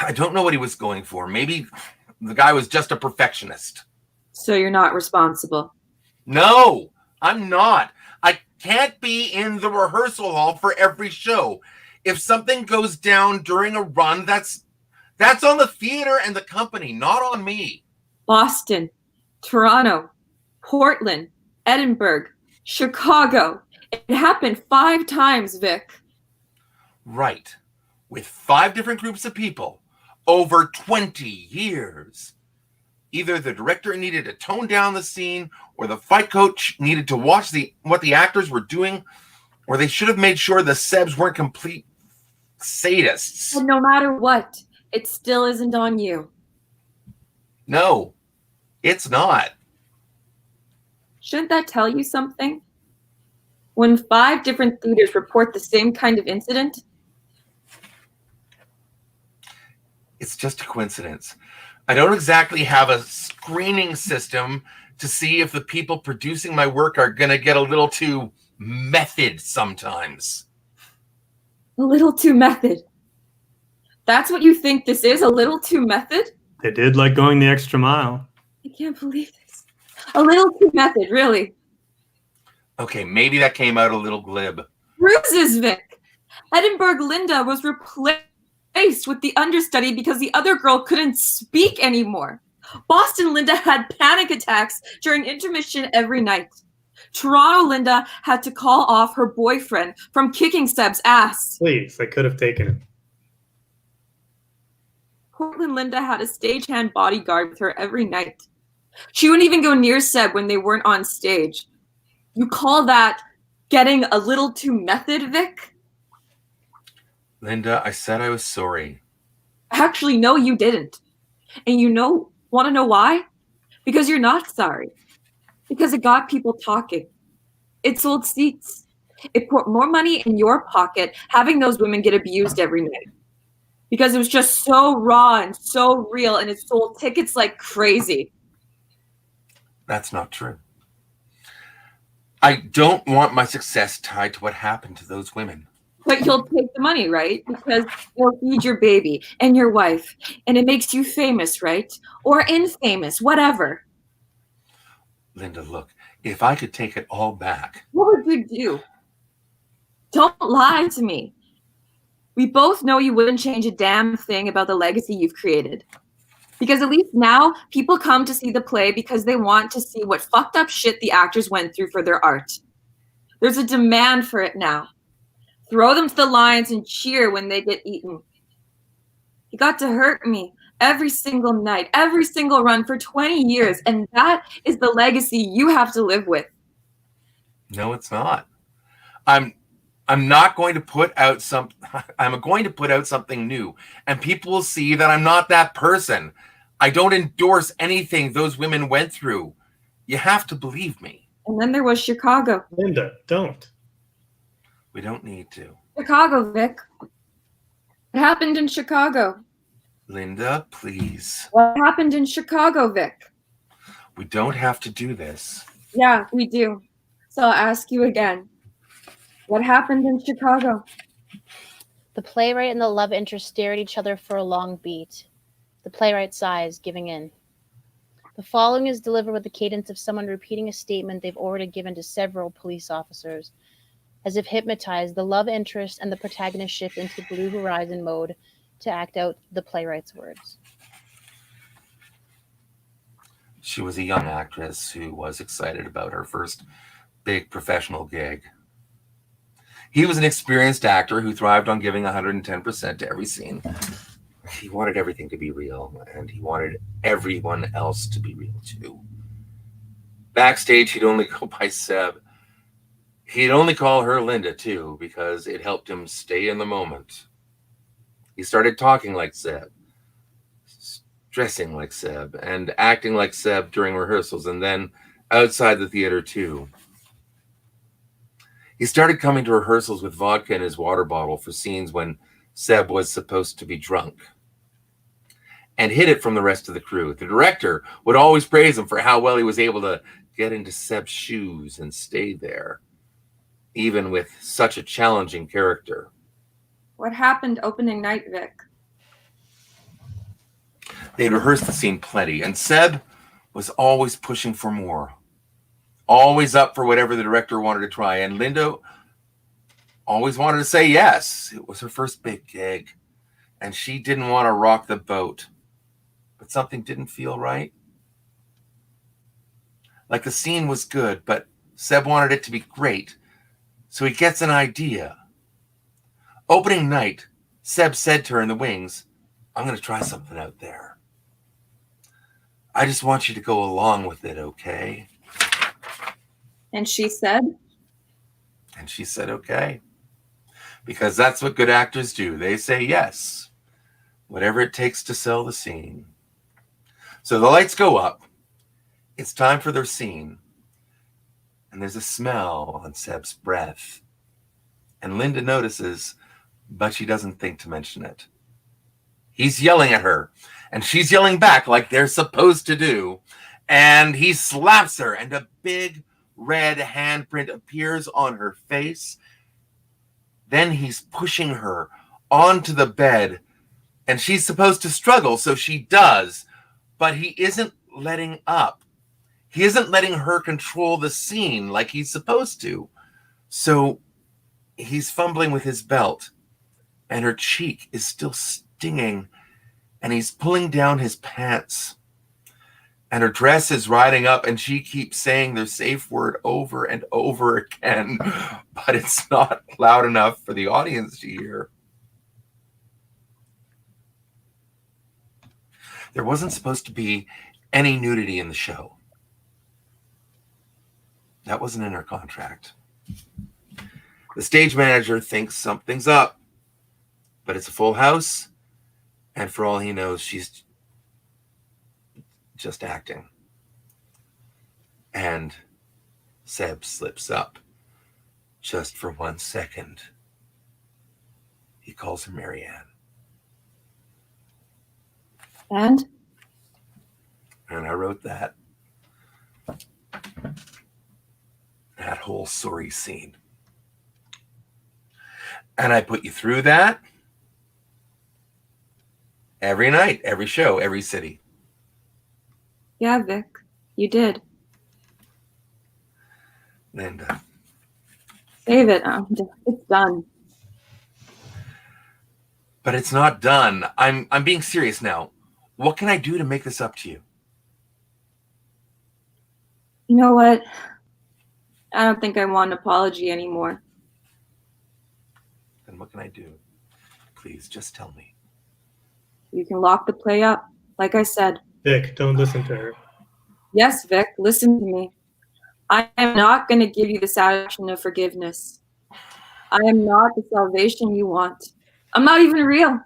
I don't know what he was going for. Maybe the guy was just a perfectionist. So you're not responsible. No, I'm not. I can't be in the rehearsal hall for every show. If something goes down during a run, that's on the theater and the company, not on me. Boston, Toronto, Portland, Edinburgh, Chicago. It happened 5 times, Vic. Right. With 5 different groups of people over 20 years. Either the director needed to tone down the scene, or the fight coach needed to watch what the actors were doing, or they should have made sure the Sebs weren't complete sadists. And no matter what, it still isn't on you. No, it's not. Shouldn't that tell you something? When 5 different theaters report the same kind of incident? It's just a coincidence. I don't exactly have a screening system to see if the people producing my work are going to get a little too method sometimes. A little too method. That's what you think this is? A little too method? They did like going the extra mile. I can't believe this. A little too method, really. Okay, maybe that came out a little glib. Bruises, Vic. Edinburgh Linda was replaced with the understudy because the other girl couldn't speak anymore. Boston Linda had panic attacks during intermission every night. Toronto Linda had to call off her boyfriend from kicking Seb's ass. Please, I could have taken it. Portland Linda had a stagehand bodyguard with her every night. She wouldn't even go near Seb when they weren't on stage. You call that getting a little too method, Vic? Linda, I said I was sorry. Actually, no, you didn't. And want to know why? Because you're not sorry. Because it got people talking. It sold seats. It put more money in your pocket having those women get abused every night. Because it was just so raw and so real, and it sold tickets like crazy. That's not true. I don't want my success tied to what happened to those women. But you'll take the money, right? Because they'll feed your baby and your wife, and it makes you famous, right? Or infamous, whatever. Linda, look, if I could take it all back. What would you do? Don't lie to me. We both know you wouldn't change a damn thing about the legacy you've created. Because at least now, people come to see the play because they want to see what fucked up shit the actors went through for their art. There's a demand for it now. Throw them to the lions and cheer when they get eaten. You got to hurt me every single night, every single run for 20 years, and that is the legacy you have to live with. No, it's not. I'm not going to put out I'm going to put out something new, and people will see that I'm not that person. I don't endorse anything those women went through. You have to believe me. And then there was Chicago. Linda, don't. We don't need to. Chicago, Vic. What happened in Chicago? Linda, please. What happened in Chicago, Vic? We don't have to do this. Yeah, we do. So I'll ask you again. What happened in Chicago? The playwright and the love interest stare at each other for a long beat. The playwright sighs, giving in. The following is delivered with the cadence of someone repeating a statement they've already given to several police officers. As if hypnotized, the love interest and the protagonist shift into Blue Horizon mode to act out the playwright's words. She was a young actress who was excited about her first big professional gig. He was an experienced actor who thrived on giving 110% to every scene. He wanted everything to be real, and he wanted everyone else to be real too. Backstage, he'd only go by Seb. He'd only call her Linda too, because it helped him stay in the moment. He started talking like Seb, dressing like Seb, and acting like Seb during rehearsals, and then outside the theater too. He started coming to rehearsals with vodka in his water bottle for scenes when Seb was supposed to be drunk, and hid it from the rest of the crew. The director would always praise him for how well he was able to get into Seb's shoes and stay there, even with such a challenging character. What happened opening night, Vic? They'd rehearsed the scene plenty, and Seb was always pushing for more, always up for whatever the director wanted to try, and Linda always wanted to say yes. It was her first big gig, and she didn't want to rock the boat, but something didn't feel right. Like the scene was good, but Seb wanted it to be great, so he gets an idea. Opening night, Seb said to her in the wings, "I'm going to try something out there. I just want you to go along with it, okay?" And she said, And she said, okay. Because that's what good actors do. They say yes, whatever it takes to sell the scene. So the lights go up. It's time for their scene. And there's a smell on Seb's breath. And Linda notices, but she doesn't think to mention it. He's yelling at her, and she's yelling back like they're supposed to do. And he slaps her, and a big red handprint appears on her face. Then he's pushing her onto the bed, and she's supposed to struggle, so she does. But he isn't letting up. He isn't letting her control the scene like he's supposed to. So he's fumbling with his belt, and her cheek is still stinging, and he's pulling down his pants. And her dress is riding up, and she keeps saying their safe word over and over again, but it's not loud enough for the audience to hear. There wasn't supposed to be any nudity in the show. That wasn't in her contract. The stage manager thinks something's up, but it's a full house, and for all he knows, she's just acting. And Seb slips up just for 1 second. He calls her Marianne. and And I wrote that. That whole sorry scene. And I put you through that every night, every show, every city. yeah, Vic, you did. Linda, Save it. It's done. but it's not done. I'm being serious now. What can I do to make this up to you? You know what? I don't think I want an apology anymore. Then what can I do? Please, just tell me. You can lock the play up, like I said. Vic, don't listen to her. Yes, Vic, listen to me. I am not going to give you the satisfaction of forgiveness. I am not the salvation you want. I'm not even real.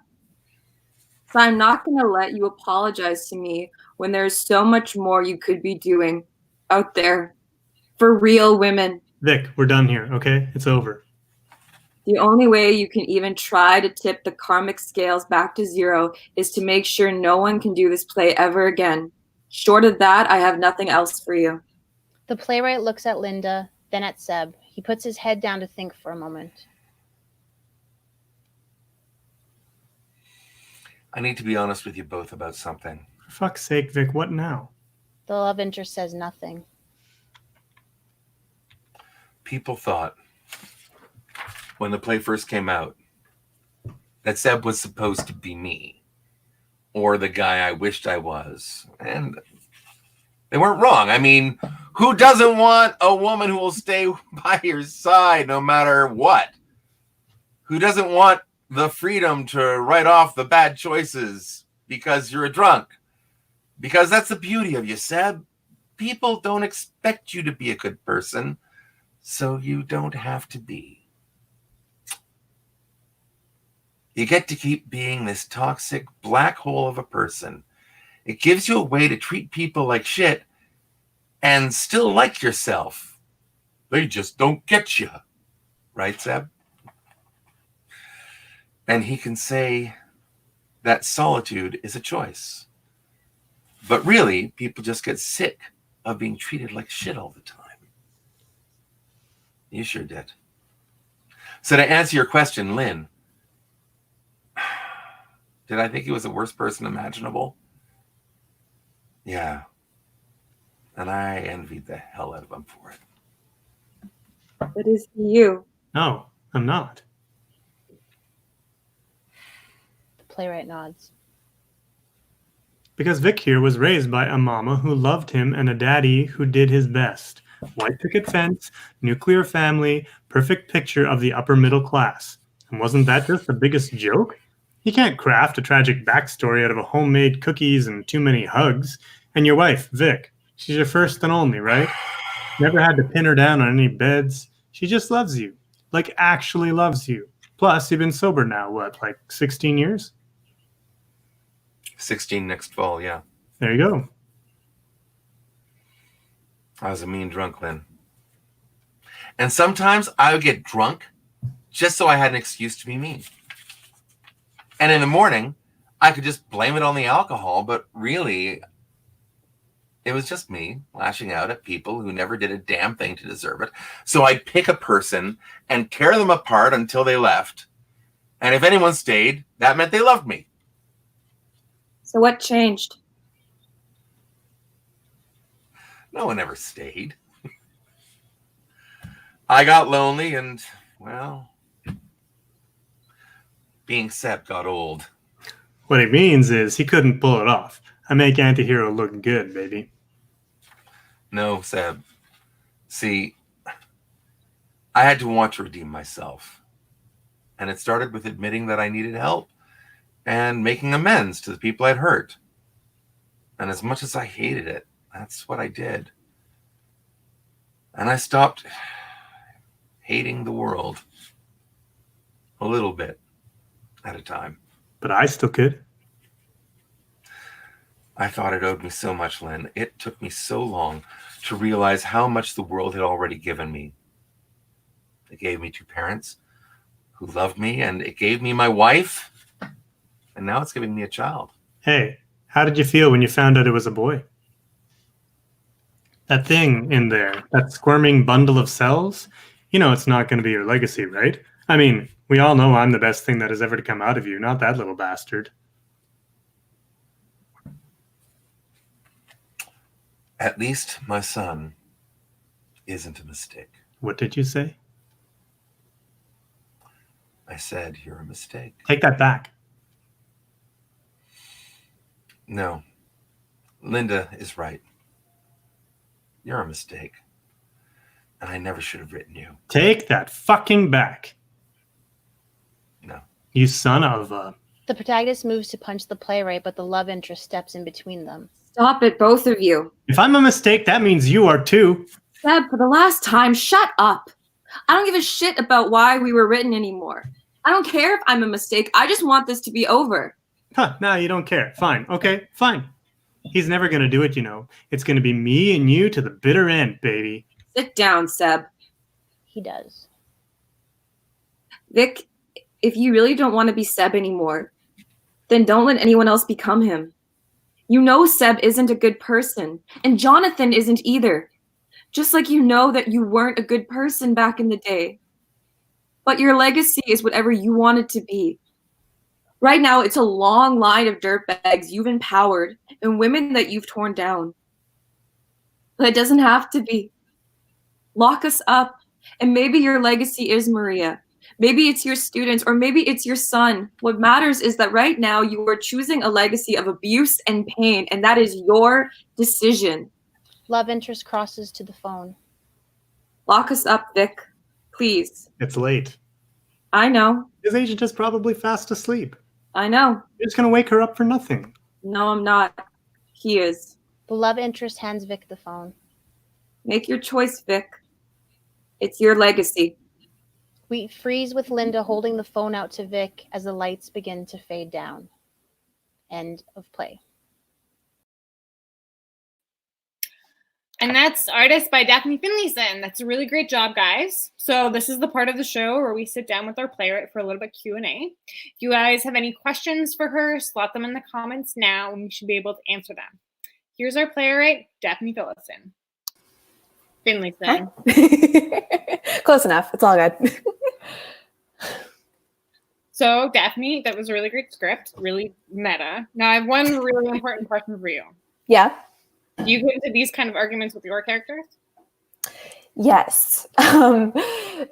So I'm not going to let you apologize to me when there's so much more you could be doing out there for real women. Vic, we're done here, okay? It's over. The only way you can even try to tip the karmic scales back to zero is to make sure no one can do this play ever again. Short of that, I have nothing else for you. The playwright looks at Linda, then at Seb. He puts his head down to think for a moment. I need to be honest with you both about something. For fuck's sake, Vic, what now? The love interest says nothing. People thought, when the play first came out, that Seb was supposed to be me, or the guy I wished I was. And they weren't wrong. I mean, who doesn't want a woman who will stay by your side no matter what? Who doesn't want the freedom to write off the bad choices because you're a drunk? Because that's the beauty of you, Seb. People don't expect you to be a good person, so you don't have to be. You get to keep being this toxic black hole of a person. It gives you a way to treat people like shit and still like yourself. They just don't get you. Right, Seb? And he can say that solitude is a choice. But really, people just get sick of being treated like shit all the time. You sure did. So to answer your question, Lynn, did I think he was the worst person imaginable? Yeah. And I envied the hell out of him for it. But is he you? No, I'm not. The playwright nods. Because Vic here was raised by a mama who loved him and a daddy who did his best. White picket fence, nuclear family, perfect picture of the upper middle class. And wasn't that just the biggest joke? You can't craft a tragic backstory out of a homemade cookies and too many hugs. And your wife, Vic, she's your first and only, right? Never had to pin her down on any beds. She just loves you. Like, actually loves you. Plus, you've been sober now, what, like 16 years? 16 next fall, yeah. There you go. I was a mean drunk, Lynn. And sometimes I would get drunk just so I had an excuse to be mean. And in the morning, I could just blame it on the alcohol, but really, it was just me lashing out at people who never did a damn thing to deserve it. So I'd pick a person and tear them apart until they left. And if anyone stayed, that meant they loved me. So what changed? No one ever stayed. I got lonely and, well, being Seb got old. What he means is he couldn't pull it off. I make anti-hero look good, baby. No, Seb. See, I had to want to redeem myself. And it started with admitting that I needed help and making amends to the people I'd hurt. And as much as I hated it, that's what I did. And I stopped hating the world a little bit at a time. But I still could. I thought it owed me so much, Lynn. It took me so long to realize how much the world had already given me. It gave me 2 parents who loved me, and it gave me my wife, and now it's giving me a child. Hey, how did you feel when you found out it was a boy? That thing in there, that squirming bundle of cells, you know it's not going to be your legacy, right? I mean, we all know I'm the best thing that has ever to come out of you, not that little bastard. At least my son isn't a mistake. What did you say? I said, you're a mistake. Take that back. No, Linda is right. You're a mistake. And I never should have written you. Take that fucking back. No. You son of a... The protagonist moves to punch the playwright, but the love interest steps in between them. Stop it, both of you. If I'm a mistake, that means you are too. Seb, for the last time, shut up. I don't give a shit about why we were written anymore. I don't care if I'm a mistake. I just want this to be over. Huh, now you don't care. Fine. Okay, fine. He's never going to do it, you know. It's going to be me and you to the bitter end, baby. Sit down, Seb. He does. Vic, if you really don't want to be Seb anymore, then don't let anyone else become him. You know Seb isn't a good person, and Jonathan isn't either. Just like you know that you weren't a good person back in the day. But your legacy is whatever you want it to be. Right now, it's a long line of dirtbags you've empowered and women that you've torn down. But it doesn't have to be. Lock us up, and maybe your legacy is Maria. Maybe it's your students, or maybe it's your son. What matters is that right now you are choosing a legacy of abuse and pain, and that is your decision. Love interest crosses to the phone. Lock us up, Vic. Please. It's late. I know. His agent is probably fast asleep. I know. You're just going to wake her up for nothing. No, I'm not. He is. The love interest hands Vic the phone. Make your choice, Vic. It's your legacy. We freeze with Linda holding the phone out to Vic as the lights begin to fade down. End of play. And that's Artist by Daphne Finlayson. That's a really great job, guys. So this is the part of the show where we sit down with our playwright for a little bit Q&A. If you guys have any questions for her, slot them in the comments now, and we should be able to answer them. Here's our playwright, Daphne Finlayson. Close enough. It's all good. So, Daphne, that was a really great script, really meta. Now, I have one really important question for you. Yeah. Do you get into these kind of arguments with your characters? Yes.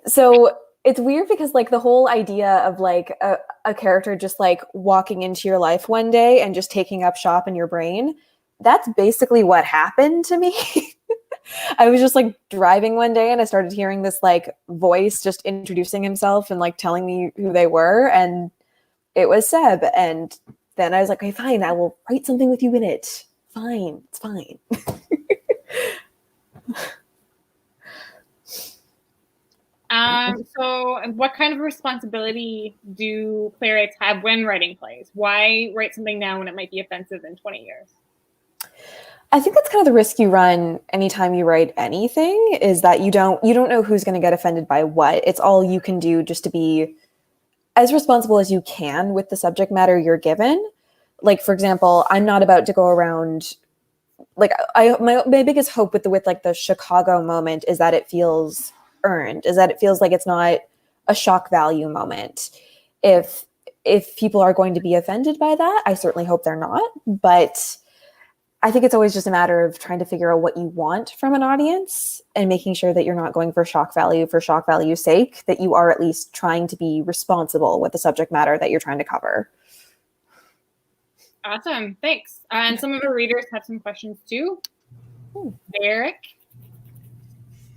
So it's weird because like the whole idea of like a character just like walking into your life one day and just taking up shop in your brain, that's basically what happened to me. I was just like driving one day and I started hearing this like voice just introducing himself and like telling me who they were, and it was Seb. And then I was like, okay, fine, I will write something with you in it. Fine, it's fine. So what kind of responsibility do playwrights have when writing plays? Why write something now when it might be offensive in 20 years? I think that's kind of the risk you run anytime you write anything, is that you don't know who's going to get offended by what. It's all you can do just to be as responsible as you can with the subject matter you're given. Like, for example, I'm not about to go around like my biggest hope with the Chicago moment is that it feels earned, is that it feels like it's not a shock value moment. If people are going to be offended by that, I certainly hope they're not, but I think it's always just a matter of trying to figure out what you want from an audience and making sure that you're not going for shock value's sake, that you are at least trying to be responsible with the subject matter that you're trying to cover. Awesome, thanks. And some of our readers have some questions too. Derek.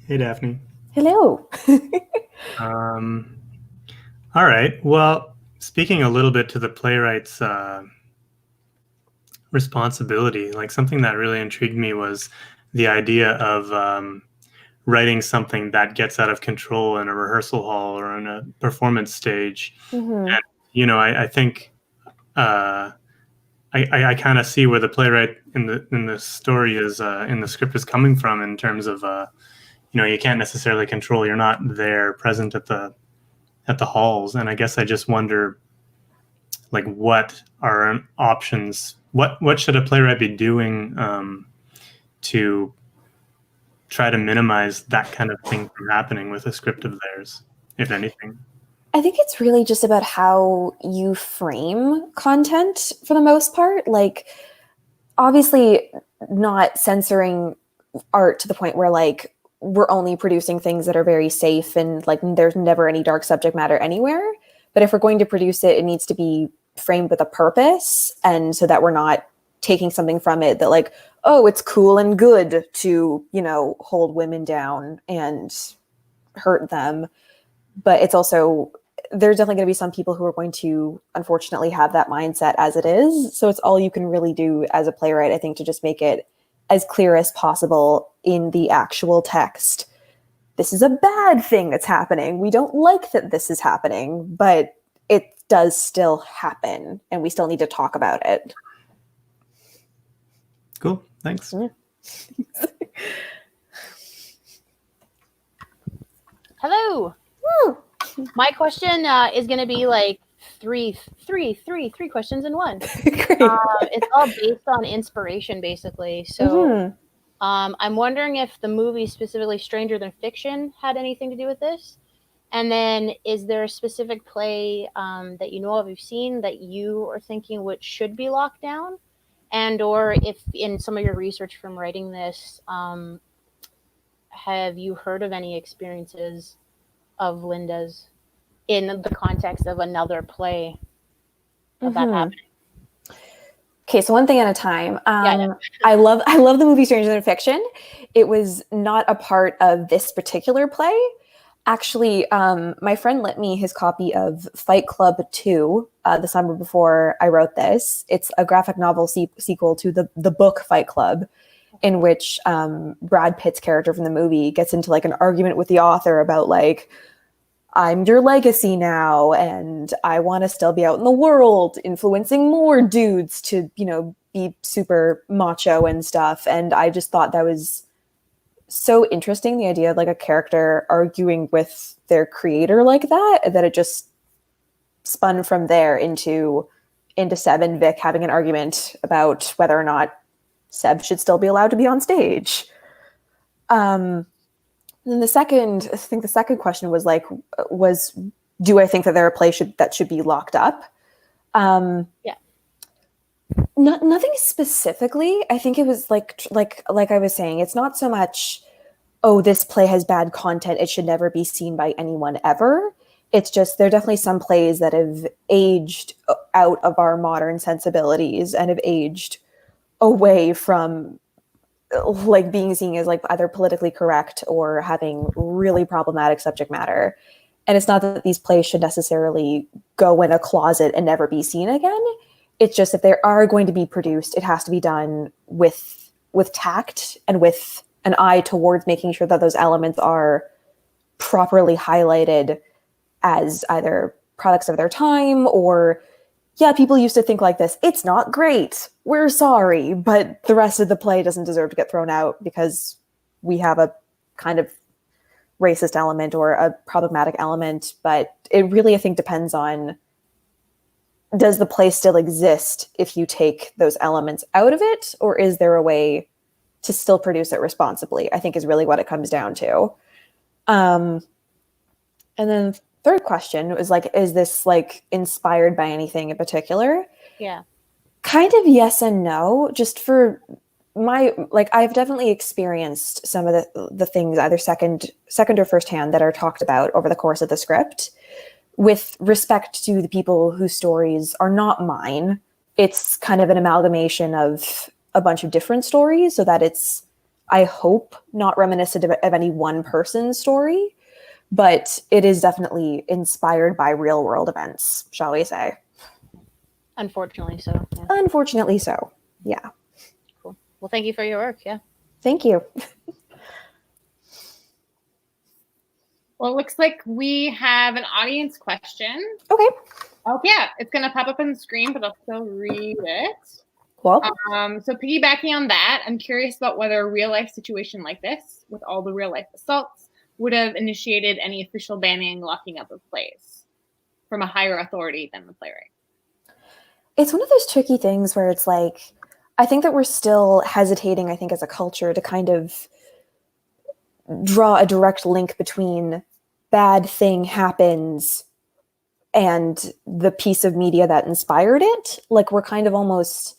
Hey, Daphne. Hello. All right. Well, speaking a little bit to the playwright's responsibility, like something that really intrigued me was the idea of writing something that gets out of control in a rehearsal hall or on a performance stage. Mm-hmm. And, you know, I think I kind of see where the playwright in the story is in the script is coming from, in terms of you know, you can't necessarily control. You're not there present at the halls, and I guess I just wonder, like, what are options? What should a playwright be doing to try to minimize that kind of thing from happening with a script of theirs, if anything? I think it's really just about how you frame content for the most part. Like, obviously not censoring art to the point where like we're only producing things that are very safe and like there's never any dark subject matter anywhere. But if we're going to produce it, it needs to be framed with a purpose, and so that we're not taking something from it that like, oh, it's cool and good to, you know, hold women down and hurt them. But it's also, there's definitely going to be some people who are going to unfortunately have that mindset as it is. So it's all you can really do as a playwright, I think, to just make it as clear as possible in the actual text. This is a bad thing that's happening. We don't like that this is happening, but it does still happen, and we still need to talk about it. Cool. Thanks. Hello. Woo. My question is going to be like three questions in one. Great. It's all based on inspiration, basically. So I'm wondering if the movie, specifically Stranger Than Fiction, had anything to do with this. And then, is there a specific play that you know of, you've seen, that you are thinking which should be locked down? And or if in some of your research from writing this, have you heard of any experiences of Linda's in the context of another play of that happening? Okay, so one thing at a time. Yeah. I love the movie Stranger Than Fiction. It was not a part of this particular play. Actually, my friend lent me his copy of Fight Club 2 the summer before I wrote this. It's a graphic novel sequel to the book Fight Club, in which Brad Pitt's character from the movie gets into like an argument with the author about like, I'm your legacy now, and I want to still be out in the world, influencing more dudes to, you know, be super macho and stuff. And I just thought that was so interesting, the idea of like a character arguing with their creator like that it just spun from there into Seb and Vic having an argument about whether or not Seb should still be allowed to be on stage. Then the second question was do I think that there are plays that should be locked up? Yeah. Nothing specifically. I think it was like I was saying, it's not so much, oh, this play has bad content, it should never be seen by anyone ever. It's just there are definitely some plays that have aged out of our modern sensibilities and have aged away from like being seen as like either politically correct or having really problematic subject matter. And it's not that these plays should necessarily go in a closet and never be seen again. It's just if they are going to be produced, it has to be done with tact and with an eye towards making sure that those elements are properly highlighted as either products of their time or, yeah, people used to think like this. It's not great. We're sorry, but the rest of the play doesn't deserve to get thrown out because we have a kind of racist element or a problematic element. But it really, I think, depends on, does the play still exist if you take those elements out of it, or is there a way to still produce it responsibly? I think is really what it comes down to. And then the third question was like, is this like inspired by anything in particular? Yeah. Kind of yes and no. Just for my, like, I've definitely experienced some of the things either second or firsthand that are talked about over the course of the script. With respect to the people whose stories are not mine, it's kind of an amalgamation of a bunch of different stories so that it's, I hope, not reminiscent of any one person's story, but it is definitely inspired by real world events, shall we say. Unfortunately so. Yeah. Unfortunately so, yeah. Cool. Well, thank you for your work. Yeah. Thank you. Well, it looks like we have an audience question. Okay. Oh, yeah, it's going to pop up on the screen, but I'll still read it. Cool. So piggybacking on that, I'm curious about whether a real life situation like this, with all the real life assaults, would have initiated any official banning, locking up of plays from a higher authority than the playwright. It's one of those tricky things where it's like, I think that we're still hesitating, I think, as a culture to kind of draw a direct link between bad thing happens and the piece of media that inspired it. Like, we're kind of almost,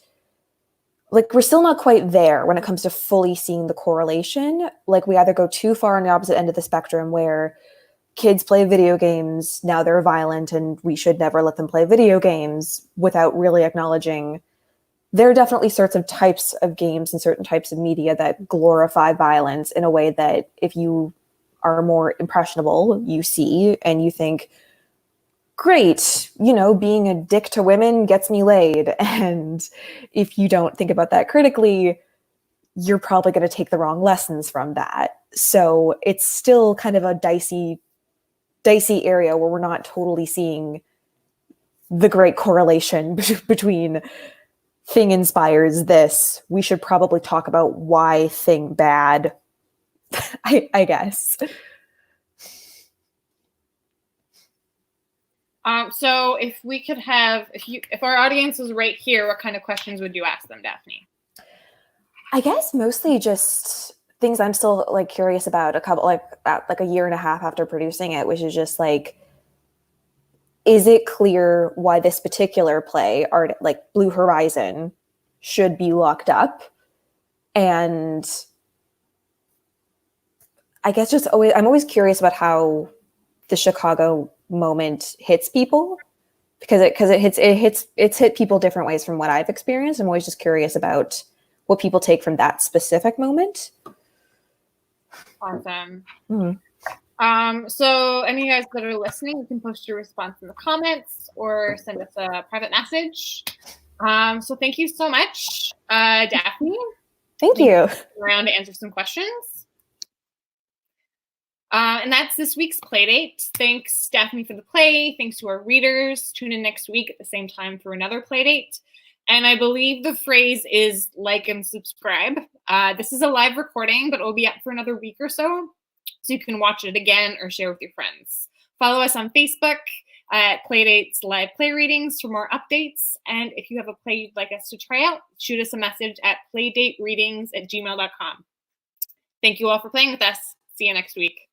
like, we're still not quite there when it comes to fully seeing the correlation. Like, we either go too far on the opposite end of the spectrum where kids play video games, now they're violent and we should never let them play video games, without really acknowledging there are definitely certain types of games and certain types of media that glorify violence in a way that if you are more impressionable, you see and you think, great, you know, being a dick to women gets me laid. And if you don't think about that critically, you're probably going to take the wrong lessons from that. So it's still kind of a dicey area where we're not totally seeing the great correlation between thing inspires this. We should probably talk about why thing bad, I guess. So if we could have, if our audience was right here, what kind of questions would you ask them, Daphne? I guess mostly just things I'm still like curious about like a year and a half after producing it, which is just like, is it clear why this particular play, like Blue Horizon, should be locked up? And I guess just I'm always curious about how the Chicago moment hits people, because it's hit people different ways from what I've experienced. I'm always just curious about what people take from that specific moment. Awesome. Mm-hmm. So any of you guys that are listening, you can post your response in the comments or send us a private message. So thank you so much, Daphne. Thank you. Around to answer some questions. And that's this week's Playdate. Thanks, Daphne, for the play. Thanks to our readers. Tune in next week at the same time for another Playdate. And I believe the phrase is like and subscribe. This is a live recording, but it will be up for another week or so you can watch it again or share with your friends. Follow us on Facebook at Playdate's live play readings for more updates. And if you have a play you'd like us to try out, shoot us a message at playdatereadings@gmail.com. Thank you all for playing with us. See you next week.